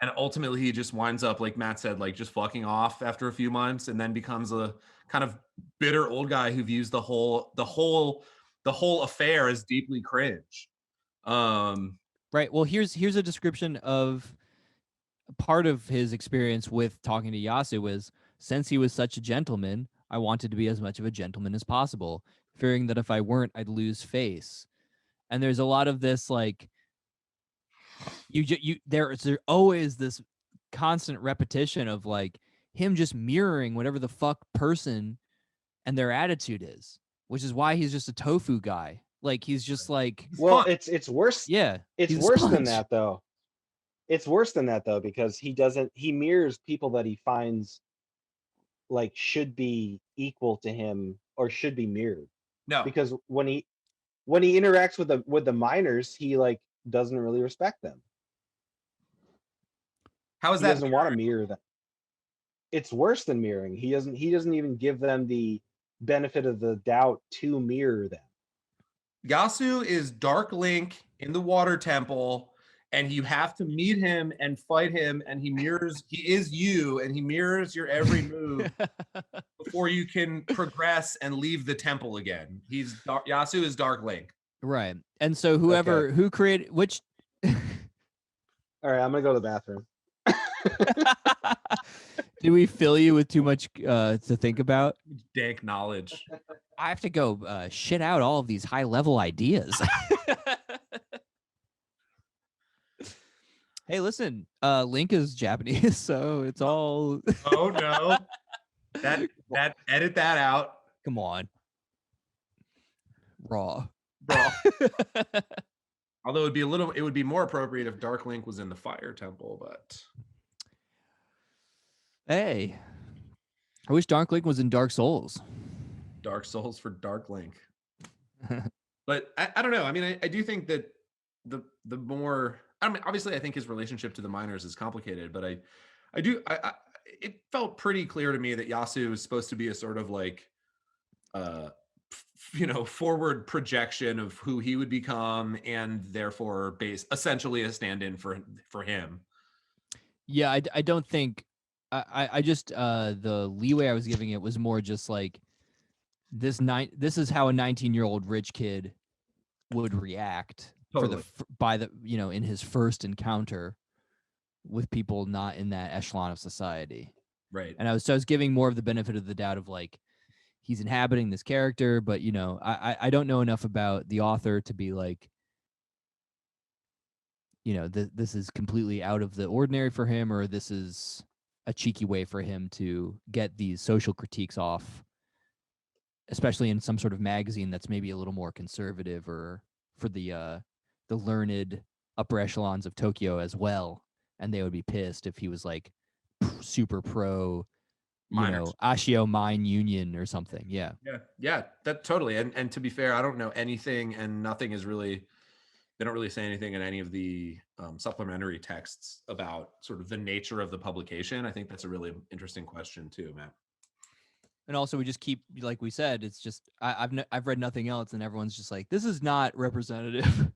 And ultimately, he just winds up, like Matt said, like just fucking off after a few months, and then becomes a kind of bitter old guy who views the whole affair as deeply cringe. Right. Well, here's a description of part of his experience with talking to Yasu is, since he was such a gentleman, I wanted to be as much of a gentleman as possible, fearing that if I weren't, I'd lose face. And there's a lot of this like there's always this constant repetition of like him just mirroring whatever the fuck person and their attitude is, which is why he's just a tofu guy. Like he's just like, Well, Fun. it's worse. yeah, It's he's a worse than sponge. that though. It's worse than that though, because he mirrors people that he finds like should be equal to him or should be mirrored. No, Because when he interacts with the miners, he like doesn't really respect them. how is He that? doesn't want to mirror them. It's worse than mirroring. He doesn't even give them the benefit of the doubt to mirror them. Yasu is Dark Link in the Water Temple, and you have to meet him and fight him, and he is you, and he mirrors your every move before you can progress and leave the temple again. Yasu is Dark Link. Right. And so who created which All right, I'm gonna go to the bathroom. do we fill you with too much to think about? Dank knowledge. I have to go shit out all of these high level ideas. Hey, listen, Link is Japanese, so it's all. Oh no, that edit that out, Come on, raw. bro. Although it would be more appropriate if Dark Link was in the Fire Temple, but Hey, I wish Dark Link was in Dark Souls. Dark Souls for Dark Link. But I don't know. I mean, I do think that the more, I mean, obviously I think his relationship to the miners is complicated, but I it felt pretty clear to me that Yasu is supposed to be a sort of like forward projection of who he would become, and therefore essentially a stand-in for him. Yeah, I don't think I just the leeway I was giving it was more just like this is how a 19-year-old rich kid would react Totally. in his first encounter with people not in that echelon of society. Right. And I was giving more of the benefit of the doubt of like, he's inhabiting this character, but you know, I don't know enough about the author to be like, you know, this is completely out of the ordinary for him, or this is a cheeky way for him to get these social critiques off, especially in some sort of magazine that's maybe a little more conservative, or for the learned upper echelons of Tokyo as well. And they would be pissed if he was like super pro, you Miners. know, Ashio Mine Union or something. Yeah. Yeah, that totally. And to be fair, I don't know anything, and nothing is really, they don't really say anything in any of the supplementary texts about sort of the nature of the publication. I think that's a really interesting question too, Matt. And also, we just keep, like we said, it's just I've read nothing else, and everyone's just like, this is not representative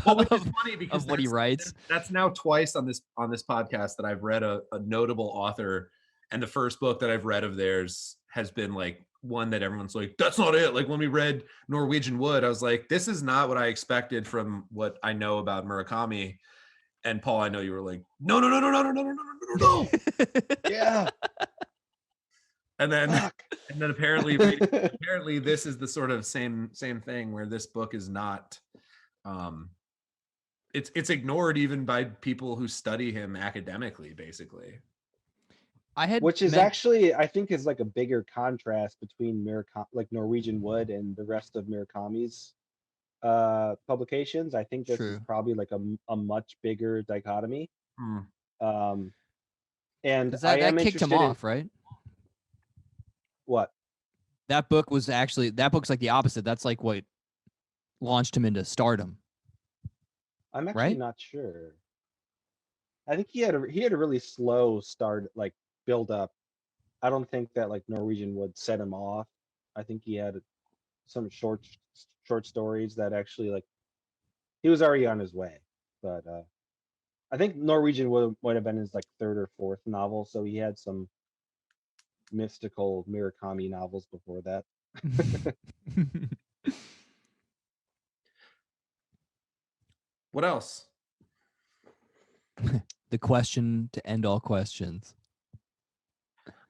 Well, which is of, funny because of what he writes. That's now twice on this podcast that I've read a notable author, and the first book that I've read of theirs has been like one that everyone's like, that's not it. Like when we read Norwegian Wood, I was like, this is not what I expected from what I know about Murakami. And Paul, I know you were like, no. Yeah. And then Fuck. and then apparently this is the sort of same thing where this book is not it's ignored even by people who study him academically, basically. Which is actually, I think, is like a bigger contrast between like Norwegian Wood and the rest of Murakami's publications. I think this is probably like a much bigger dichotomy. And that kicked him off, right? What? That book's like the opposite. That's like what launched him into stardom. I'm actually not sure. I think he had a really slow start, like build up. I don't think that like Norwegian Wood set him off. I think he had some short stories that actually, like, he was already on his way. But I think Norwegian Wood might have been his like third or fourth novel, so he had some mystical Murakami novels before that. What else? The question to end all questions.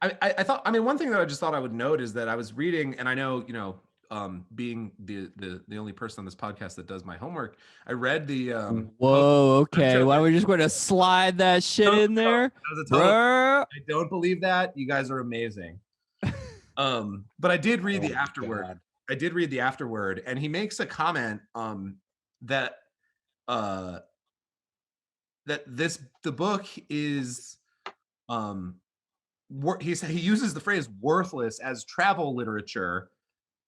I thought, I mean, one thing that I just thought I would note is that I was reading, and I know, you know, being the only person on this podcast that does my homework, I read the Whoa, okay. Why are we just going to slide that shit in there? I don't believe that. You guys are amazing. But I did read the afterword. God. I did read the afterword, and he makes a comment that the book is he uses the phrase worthless as travel literature.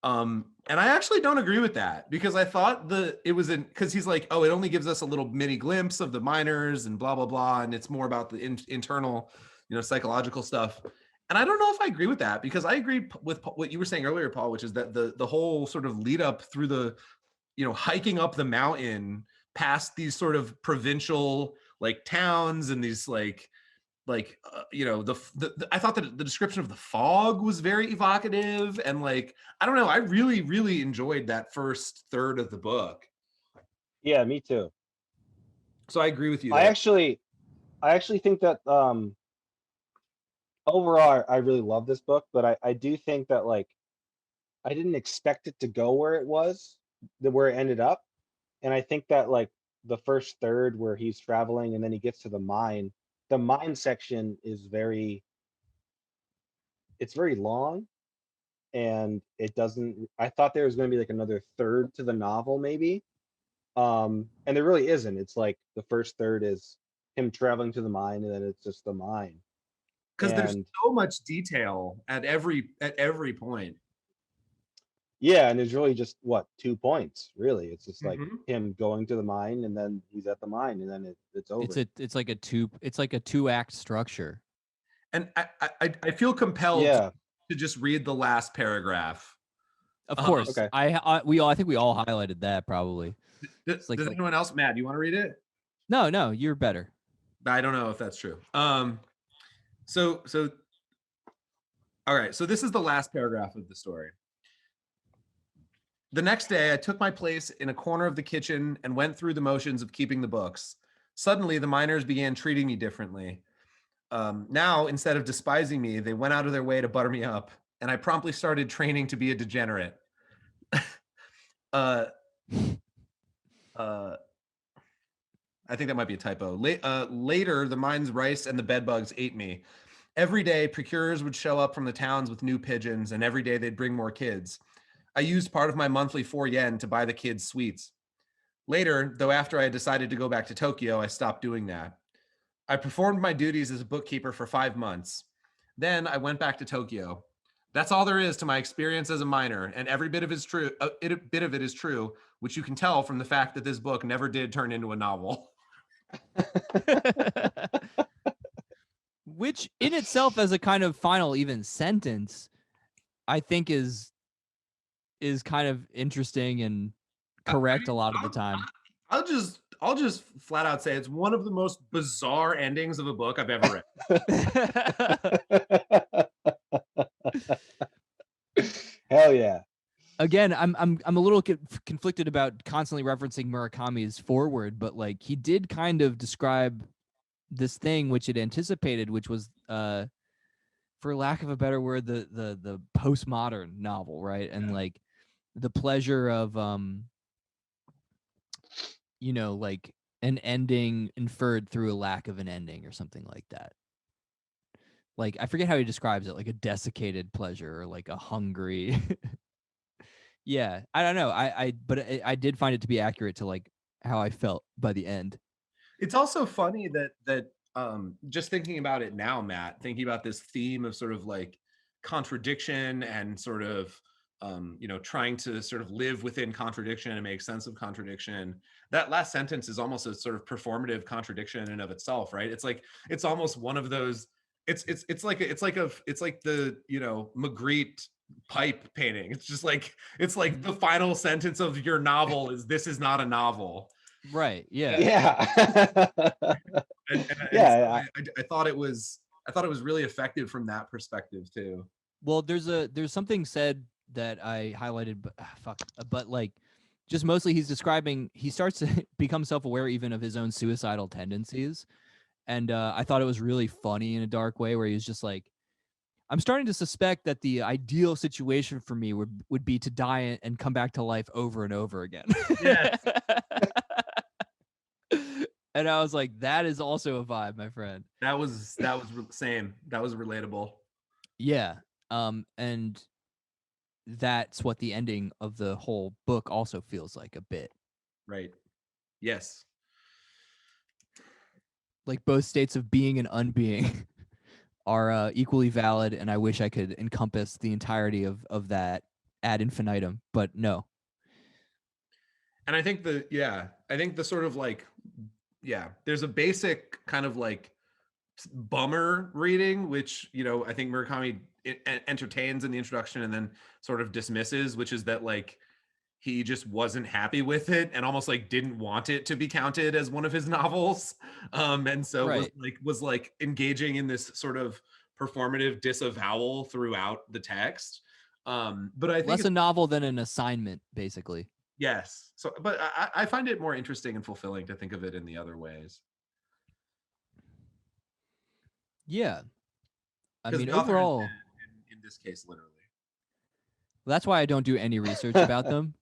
And I actually don't agree with that, because I thought because he's like, oh, it only gives us a little mini glimpse of the miners and blah, blah, blah. And it's more about the internal, you know, psychological stuff. And I don't know if I agree with that, because I agree with what you were saying earlier, Paul, which is that the whole sort of lead up through the, you know, hiking up the mountain past these sort of provincial like towns and these you know, I thought that the description of the fog was very evocative, and like, I don't know, I really, really enjoyed that first third of the book. Yeah, me too. So I agree with you. I actually think that overall I really love this book, but I do think that like I didn't expect it to go where it ended up. And I think that like the first third where he's traveling and then he gets to the mine section is very long, and I thought there was going to be like another third to the novel maybe. And there really isn't. It's like the first third is him traveling to the mine, and then it's just the mine. Because there's so much detail at every point. Yeah, and there's really just 2 points, really. It's just like him going to the mine, and then he's at the mine, and then it's over. It's like a 2-act structure. And I feel compelled to just read the last paragraph. Of course. Okay. I think we all highlighted that probably. Does anyone else? Matt, do you want to read it? No, you're better. I don't know if that's true. So all right, so this is the last paragraph of the story. The next day, I took my place in a corner of the kitchen and went through the motions of keeping the books. Suddenly, the miners began treating me differently. Now, instead of despising me, they went out of their way to butter me up, and I promptly started training to be a degenerate. uh, uh, I think that might be a typo. Later, the mine's rice and the bedbugs ate me. Every day, procurers would show up from the towns with new pigeons, and every day they'd bring more kids. I used part of my monthly 4 yen to buy the kids sweets. Later, though after I had decided to go back to Tokyo, I stopped doing that. I performed my duties as a bookkeeper for 5 months. Then I went back to Tokyo. That's all there is to my experience as a minor, and every bit of it is true, which you can tell from the fact that this book never did turn into a novel. Which in itself as a kind of final even sentence, I think is kind of interesting and correct a lot of the time. I'll just flat out say it's one of the most bizarre endings of a book I've ever read. Hell yeah. Again, I'm a little conflicted about constantly referencing Murakami's foreword, but like he did kind of describe this thing which it anticipated, which was for lack of a better word, the postmodern novel, right? And like the pleasure of you know, like an ending inferred through a lack of an ending or something like that. Like I forget how he describes it, like a desiccated pleasure or like a hungry yeah, I don't know. But I did find it to be accurate to like how I felt by the end. It's also funny that just thinking about it now, Matt, thinking about this theme of sort of like contradiction and sort of trying to sort of live within contradiction and make sense of contradiction. That last sentence is almost a sort of performative contradiction in and of itself, right? It's like it's almost one of those. It's like the Magritte pipe painting. It's like the final sentence of your novel is "This is not a novel." Right. Yeah. Yeah. So I thought it was really effective from that perspective too. Well, there's something said that I highlighted, but like just mostly he starts to become self-aware even of his own suicidal tendencies. And I thought it was really funny in a dark way where he was just like, I'm starting to suspect that the ideal situation for me would be to die and come back to life over and over again. Yes. And I was like, that is also a vibe, my friend. That was same. That was relatable. Yeah. And that's what the ending of the whole book also feels like a bit. Right. Yes. Like both states of being and unbeing are equally valid, and I wish I could encompass the entirety of that ad infinitum, but no. And I think the sort of like, there's a basic kind of like bummer reading, which, I think Murakami entertains in the introduction and then sort of dismisses, which is that like, he just wasn't happy with it and almost like didn't want it to be counted as one of his novels. And so Right. was like engaging in this sort of performative disavowal throughout the text. But I think less a novel than an assignment, basically. Yes. So, but I find it more interesting and fulfilling to think of it in the other ways. Yeah. I mean, nothing is overall, in this case, literally. that's why I don't do any research about them.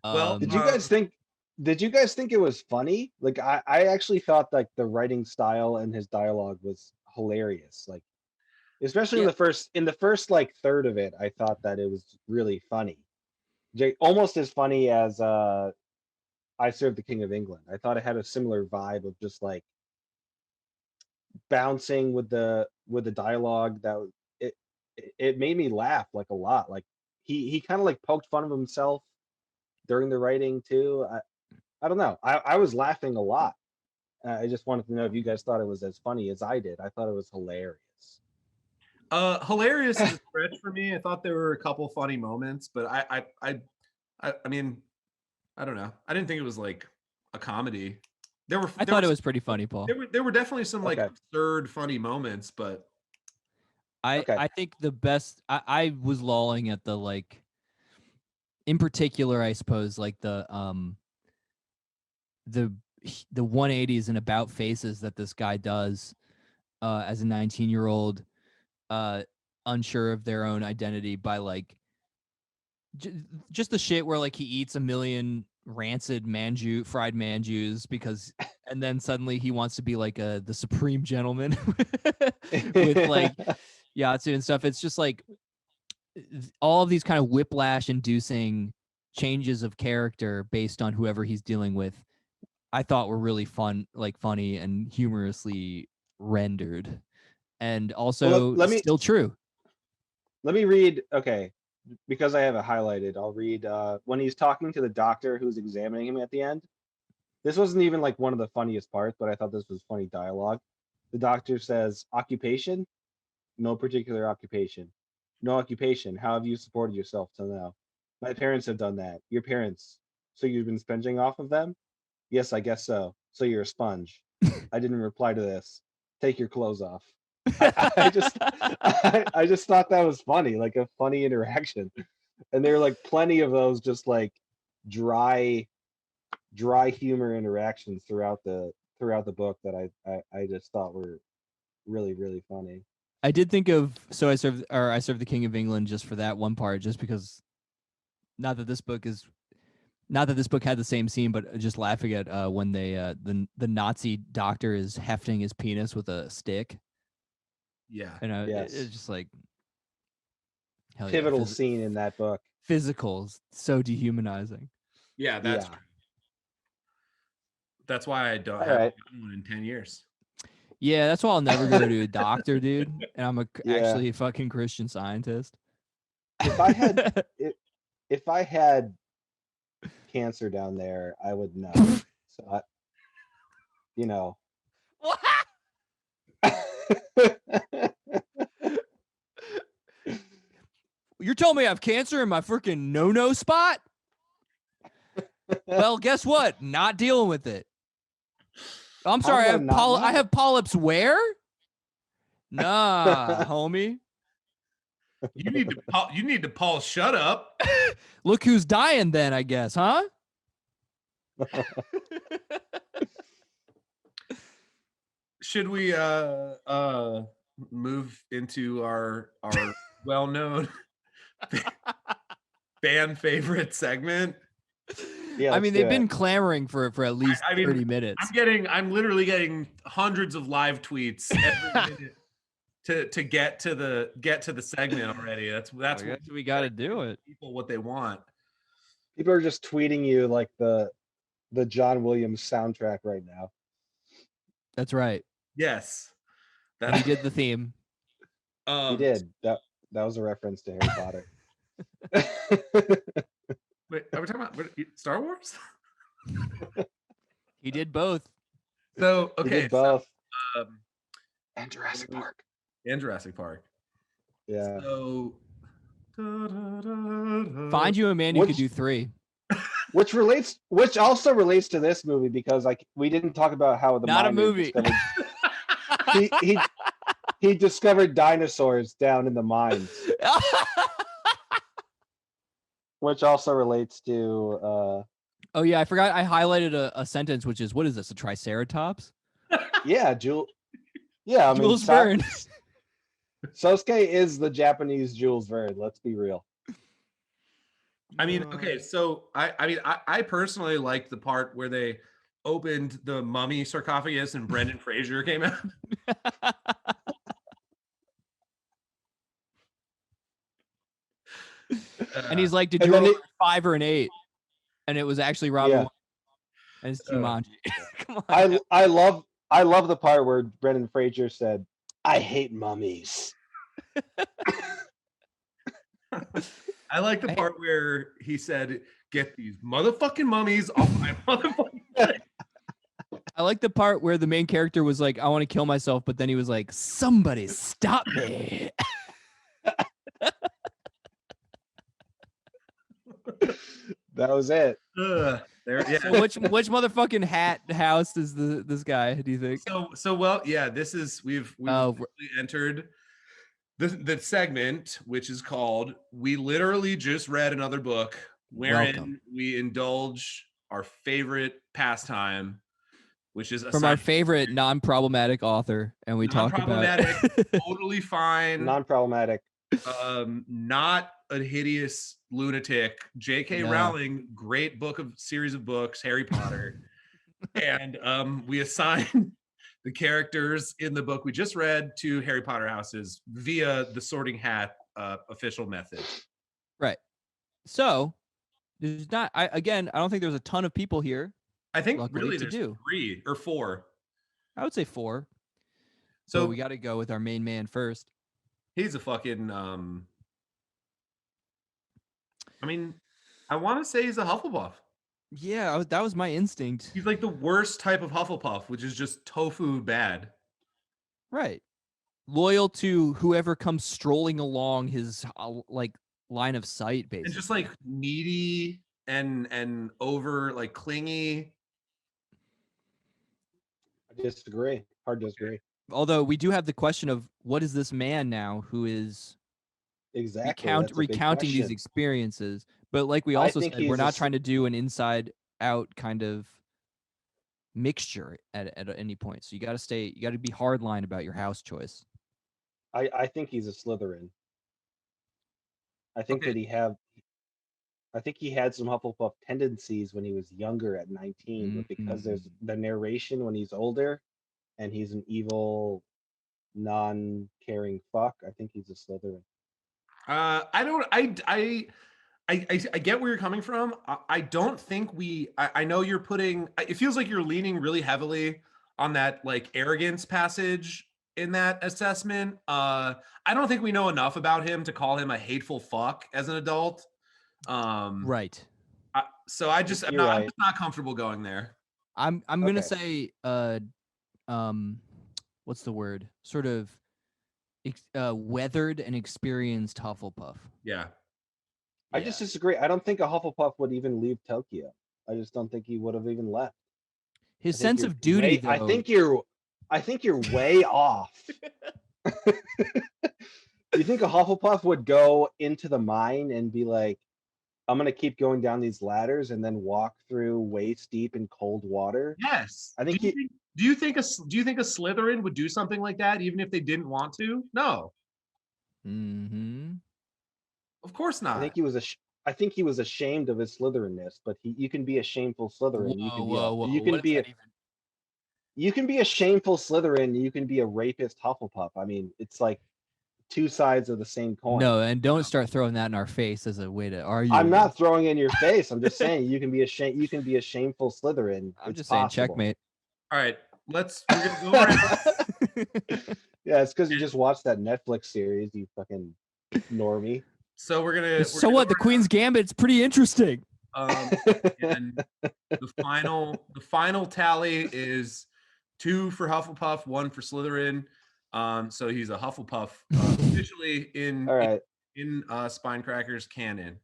Well, Did you guys think it was funny? Like I actually thought like the writing style and his dialogue was hilarious. Like especially in the first like third of it, I thought that it was really funny. Almost as funny as I Serve the King of England. I thought it had a similar vibe of just like bouncing with the dialogue that it made me laugh like a lot. Like he kind of like poked fun of himself during the writing too. I don't know. I was laughing a lot. I just wanted to know if you guys thought it was as funny as I did. I thought it was hilarious. Hilarious is a stretch for me. I thought there were a couple funny moments, but I mean, I don't know. I didn't think it was like a comedy. I thought it was pretty funny, Paul. There were definitely some like absurd funny moments, but I think the best I was lolling at the like in particular, I suppose, like the the 180s and about faces that this guy does as a 19-year-old, unsure of their own identity by like just the shit where like he eats a million rancid fried manjus because, and then suddenly he wants to be like the supreme gentleman with like Yatsu and stuff. It's just like all of these kind of whiplash inducing changes of character based on whoever he's dealing with, I thought were really fun, like funny and humorously rendered, and also let me still true. let me read. Okay, because I have it highlighted, I'll read when he's talking to the doctor who's examining him at the end. This wasn't even like one of the funniest parts, but I thought this was funny dialogue. The doctor says, "Occupation? No particular occupation. No occupation. How have you supported yourself till now? My parents have done that. Your parents. So you've been sponging off of them? Yes, I guess so. So you're a sponge. I didn't reply to this. Take your clothes off." I just thought that was funny, like a funny interaction. And there are like plenty of those just like dry humor interactions throughout the book that I just thought were really, really funny. I did think of I served the King of England just for that one part, just because not that this book had the same scene, but just laughing at when they the Nazi doctor is hefting his penis with a stick. Yeah. And Yes. it's just like hell yeah, Pivotal scene in that book. physical, so dehumanizing. Yeah, that's Yeah. true. That's why I don't All have right. one in 10 years. Yeah, that's why I'll never go to a doctor, dude. And I'm Yeah. actually a fucking Christian Scientist. If I had if I had cancer down there, I would know. So you know. What? You're telling me I have cancer in my freaking no spot? Well, guess what? Not dealing with it. I'm sorry. How do I not know? I have polyps where? Nah, homie. You need to Paul, shut up. Look who's dying then, I guess, huh? Should we move into our well-known fan favorite segment? Yeah, I mean, let's they've do been it. clamoring for at least I mean, 30 minutes. I'm literally getting hundreds of live tweets every minute to get to the segment already. That's what we got to do it. People what they want. People are just tweeting you like the John Williams soundtrack right now. That's right. Yes. And he did the theme. He did. That was a reference to Harry Potter. Wait, are we talking about Star Wars? He did both. So okay, He did both. So, And Jurassic Park. and Jurassic Park. Yeah. So Find you a man who could do 3. Which also relates to this movie, because like we didn't talk about how the Not a miner movie. he discovered dinosaurs down in the mines, which also relates to Oh yeah, I forgot. I highlighted a sentence, which is, what is this? A triceratops? yeah, I mean, Jules Verne. Sōseki is the Japanese Jules Verne. Let's be real. I mean, okay, so I personally liked the part where they opened the mummy sarcophagus and Brendan Fraser came out. And he's like, "Did you roll a 5 or an 8?" And it was actually Robin. Yeah. And it's Jumanji. Come on. I love the part where Brendan Fraser said, "I hate mummies." I like the part where he said, "Get these motherfucking mummies off my motherfucking head." I like the part where the main character was like, "I want to kill myself," but then he was like, "Somebody stop me." That was it. There, yeah. So which motherfucking house is this guy, do you think? So well, yeah, this is we've entered the segment, which is called "We Literally Just Read Another Book," wherein we indulge our favorite pastime, which is From our assigning favorite non-problematic author, and we talk about non-problematic, totally fine, Non-problematic. not a hideous lunatic. J.K. No. Rowling, great series of books, Harry Potter, and we assign the characters in the book we just read to Harry Potter houses via the Sorting Hat official method. Right. So there's not. I don't think there's a ton of people here. I think Luckily, really to there's do. 3 or 4. I would say 4. So So we got to go with our main man first. he's a fucking. I mean, I want to say he's a Hufflepuff. Yeah, that was my instinct. He's like the worst type of Hufflepuff, which is just tofu bad. Right. Loyal to whoever comes strolling along his like line of sight, basically. And just like needy and over like clingy. I disagree. Hard to disagree. Although we do have the question of what is this man now who is Exactly. that's a big recounting these question. experiences? But like we I also think said, we're he's a not s- trying to do an inside out kind of mixture at any point. So you got to be hardline about your house choice. I think he's a Slytherin. I think Okay. I think he had some Hufflepuff tendencies when he was younger at 19, but because there's the narration when he's older and he's an evil, non-caring fuck, I think he's a Slytherin. I don't. I get where you're coming from. I don't think I know you're putting. It feels like you're leaning really heavily on that like arrogance passage in that assessment. I don't think we know enough about him to call him a hateful fuck as an adult. Right. So I'm just not comfortable going there. I'm gonna Okay. say what's the word? Sort of weathered and experienced Hufflepuff. Yeah. I just disagree. I don't think a Hufflepuff would even leave Tokyo. I just don't think he would have even left. His I think sense you're of duty, way- though. I think you're way off. You think a Hufflepuff would go into the mine and be like, I'm gonna keep going down these ladders and then walk through waist deep in cold water? Yes. I think do you think a Slytherin would do something like that even if they didn't want to? No. Mm-hmm. Of course not. I think he was ashamed of his Slytherinness, but you can be a shameful Slytherin. Whoa. You can What be is a that even? you can be a shameful Slytherin. You can be a rapist Hufflepuff. I mean, it's like two sides of the same coin. No, and don't start throwing that in our face as a way to argue. I'm not throwing it in your face. I'm just saying you can be a shameful Slytherin. I'm It's just possible. saying checkmate. All right. We're gonna go around. Yeah, it's because you just watched that Netflix series, you fucking normie. So we're gonna. So what? The Queen's Gambit's pretty interesting. And the final tally is 2 for Hufflepuff, 1 for Slytherin. So he's a Hufflepuff officially in All right. in Spinecrackers canon.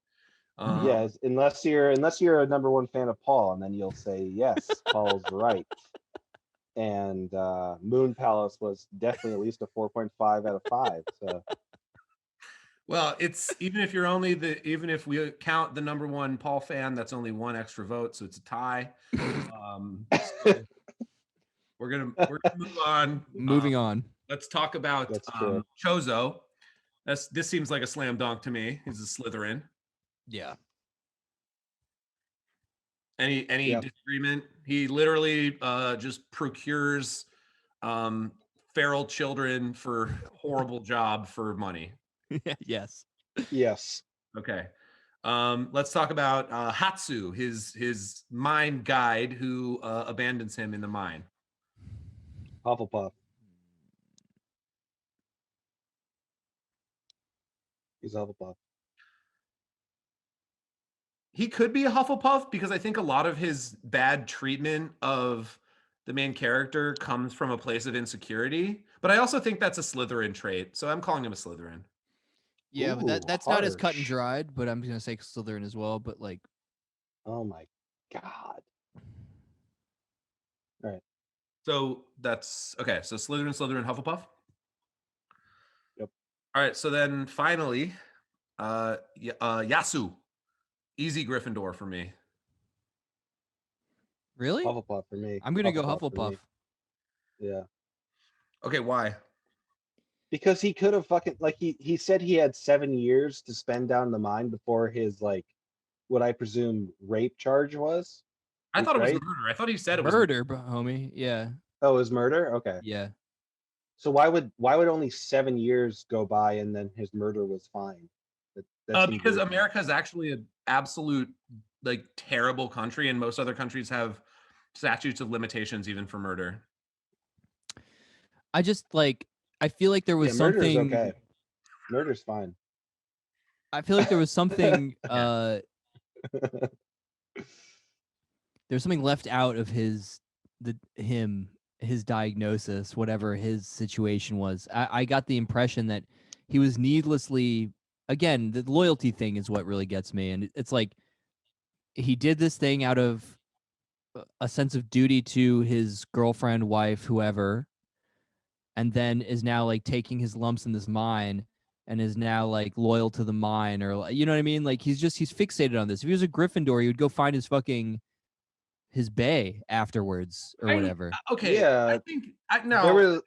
Yes, unless you're a number 1 fan of Paul, and then you'll say yes, Paul's right. And Moon Palace was definitely at least a 4.5 out of 5. So. Well, it's even if we count the number 1 Paul fan, that's only 1 extra vote, so it's a tie. So we're gonna move on. Moving on. Let's talk about Chozo. This seems like a slam dunk to me. He's a Slytherin. Yeah. Any disagreement? He literally just procures feral children for horrible job for money. Yes. Yes. Okay. Let's talk about Hatsu, his mine guide who abandons him in the mine. Hufflepuff. He's a Hufflepuff. He could be a Hufflepuff because I think a lot of his bad treatment of the main character comes from a place of insecurity. But I also think that's a Slytherin trait, so I'm calling him a Slytherin. Yeah, Ooh, but that's not as cut and harsh. dried, but I'm gonna say Slytherin as well. But like, Oh my god. All right. So that's okay. So Slytherin, Hufflepuff. Yep. All right. So then finally, Yasu, easy Gryffindor for me. Really? Hufflepuff for me. I'm gonna go for Hufflepuff. me. Yeah. Okay, why? Because he could have fucking like he said he had 7 years to spend down the mine before his like what I presume rape charge was. I thought it was Right? murder. I thought he said it was Murder, homie. Yeah. Oh, it was murder? Okay. Yeah. So why would only 7 years go by and then his murder was fine? That seems because weird. America is actually an absolute like terrible country, and most other countries have statutes of limitations even for murder. I just like I feel like there was Yeah, murder's something okay. Murder's fine. I feel like there was something there's something left out of his diagnosis, whatever his situation was. I got the impression that he was needlessly, again, the loyalty thing is what really gets me. And it's like he did this thing out of a sense of duty to his girlfriend, wife, whoever, and then is now like taking his lumps in this mine and is now like loyal to the mine, or you know what I mean? Like he's fixated on this. If he was a Gryffindor, he would go find his bay afterwards or whatever. Okay, Yeah. I think no.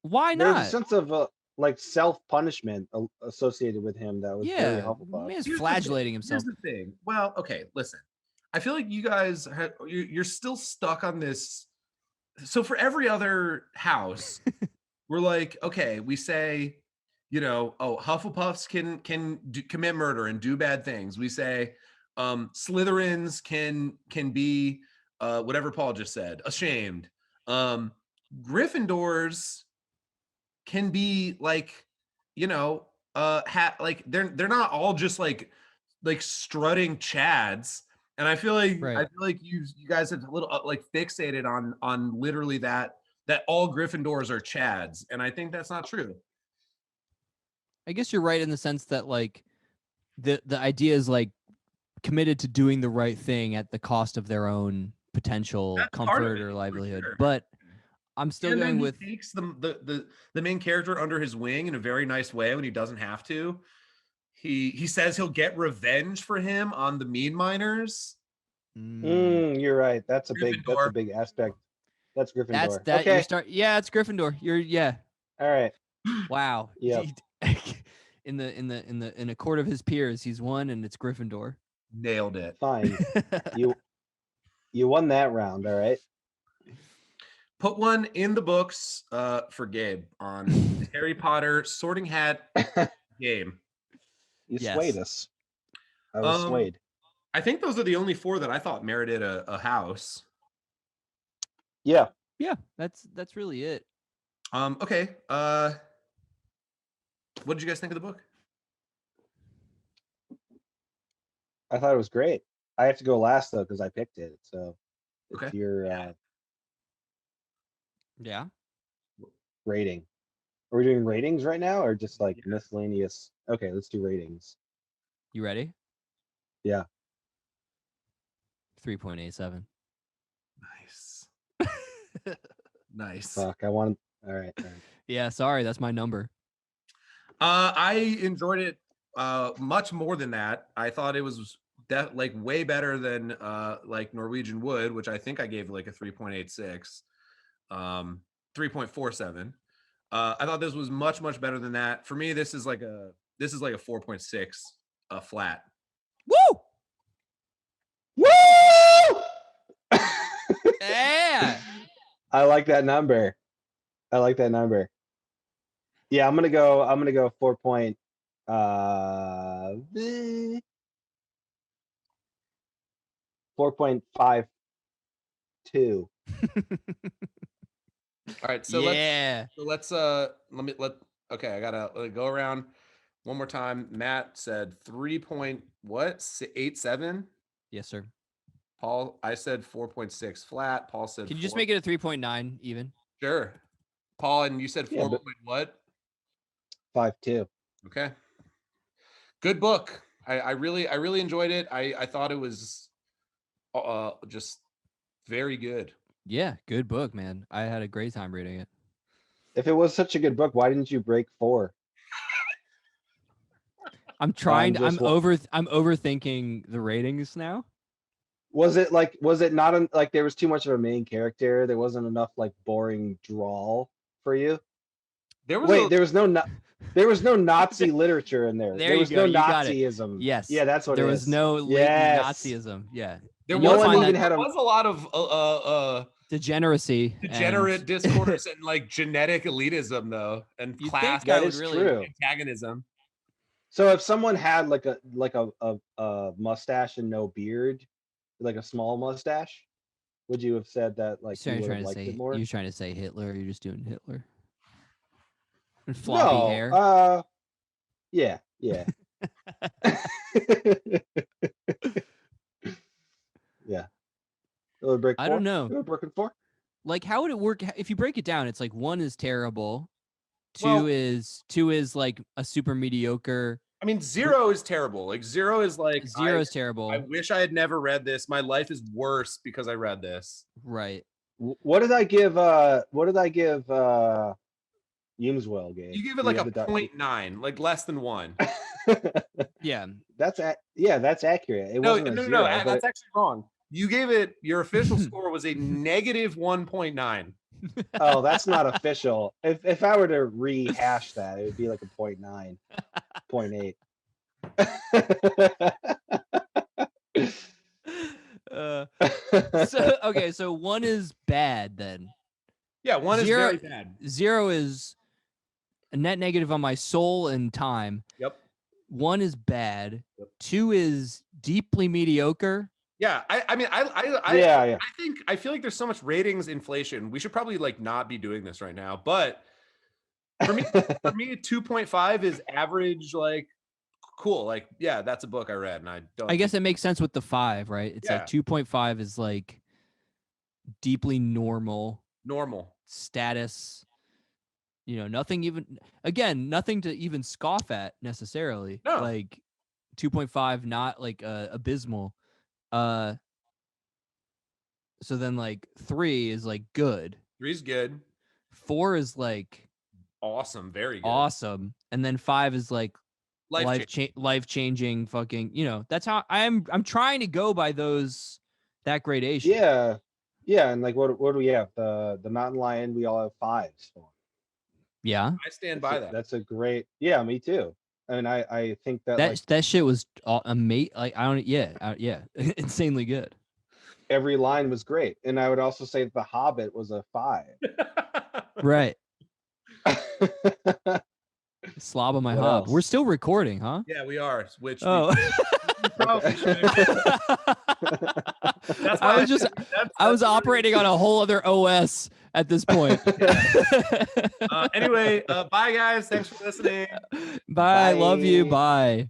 Why There was not? a sense of like self-punishment associated with him that was very Yeah, Hufflepuff. man's Here's the flagellating thing. himself. Here's the thing. Well, okay, listen. I feel like you guys you're still stuck on this. So for every other house, we're like, okay, we say, Hufflepuffs can commit murder and do bad things. We say Slytherins can be whatever Paul just said, ashamed. Gryffindors can be like, like they're not all just like strutting chads. And I feel like Right. you guys have a little like fixated on literally that all Gryffindors are chads, and I think that's not true. I guess you're right in the sense that like the idea is like committed to doing the right thing at the cost of their own potential That's part of comfort it, or for livelihood. sure. But I'm still And then going he with takes the main character under his wing in a very nice way when he doesn't have to. He says he'll get revenge for him on the mean miners. You're right. That's a Gryffindor. big aspect. That's Gryffindor. that's that Okay. yeah, it's Gryffindor. All right. Wow. Yep. In a court of his peers, he's won, and it's Gryffindor. Nailed it. Fine. You won that round. All right. Put one in the books for Gabe on Harry Potter Sorting Hat game. You Yes. swayed us. I was swayed. I think those are the only 4 that I thought merited a house. Yeah. Yeah, that's really it. Okay. What did you guys think of the book? I thought it was great. I have to go last though because I picked it. So it's Okay. your Yeah. rating. Are we doing ratings right now or just like miscellaneous? Okay, let's do ratings. You ready? Yeah. 3.87. Nice. Nice. Fuck. All right. Yeah, sorry, that's my number. I enjoyed it much more than that. I thought it was like way better than like Norwegian Wood, which I think I gave like a 3.86, 3.47. I thought this was much better than that. For me, this is like a 4.6 flat. Woo! Woo! Yeah. I like that number. Yeah, I'm gonna go 4.52. All right, so Yeah. let's okay, I gotta go around one more time. Matt said 3.87. Yes, sir. Paul, I said 4.6 flat. Paul said Can you just make it a 3.9 even? Sure. Paul, and you said 4 Yeah, but- point what? 5.2. Okay. Good book. I really enjoyed it. I thought it was just very good. Yeah, good book, man. I had a great time reading it. If it was such a good book, why didn't you break 4? I'm trying. just I'm overthinking the ratings now. Was it not like there was too much of a main character? There wasn't enough like boring drawl for you? There was Wait, there was no Nazi literature in there. There There you was go, no you got it. Nazism. Yes. Yeah, that's what there it was is. no latent Yes. Nazism. Yeah. there And you'll was, find even that had there a- was a lot of degeneracy. degenerate and discourse and like genetic elitism though, and You'd class think I That would is really true. antagonism. So if someone had like a mustache and no beard, like a small mustache, would you have said that like So you you're would trying have to liked say it more? you're trying to say Hitler, or you're just doing Hitler. And floppy No, hair. yeah. Yeah. It would break I don't four? know. It would break in four? Like, how would it work if you break it down? It's like 1 is terrible, Well- 2 is like a super mediocre, I mean, 0 is terrible. Like 0 is like 0 is terrible. I wish I had never read this. My life is worse because I read this. Right. What did I give Eameswell game? You give it like a 0.9, like less than 1. Yeah. That's accurate. It No, wasn't a no, zero, no, but that's actually wrong. You gave it, your official score was a negative 1.9. oh, that's not official. If I were to rehash that, it would be like a 0.9, 0.8. So okay, so 1 is bad then. Yeah, 1 is 0 very bad. 0 is a net negative on my soul and time. Yep. 1 is bad. Yep. 2 is deeply mediocre. Yeah, I mean, Yeah. I feel like there's so much ratings inflation. We should probably like not be doing this right now. But for me, 2.5 is average. Like, cool. Like, yeah, that's a book I read, and I don't. I guess it makes sense with the 5, right? It's like 2.5 is like deeply normal status. You know, nothing to even scoff at necessarily. No. Like 2.5, not like abysmal. So then like 3 is like good. 3 is good. 4 is like Awesome, very good. awesome, and then 5 is like Life-changing. life changing. Fucking, you know, that's how I'm trying to go by that gradation. Yeah, and like what do we have? The Mountain Lion, we all have 5s for. Yeah. I stand by that. That's a great. Yeah, me too. I mean, I think that That shit was amazing. Like, I don't. Yeah, insanely good. every line was great, and I would also say that The Hobbit was a 5. Right. Slob on my What hob. else? We're still recording, huh? Yeah, we are. Which Oh. we probably should. That's why I was operating on a whole other OS at this point. Anyway, bye guys. Thanks for listening. Bye. Love you. Bye. Bye.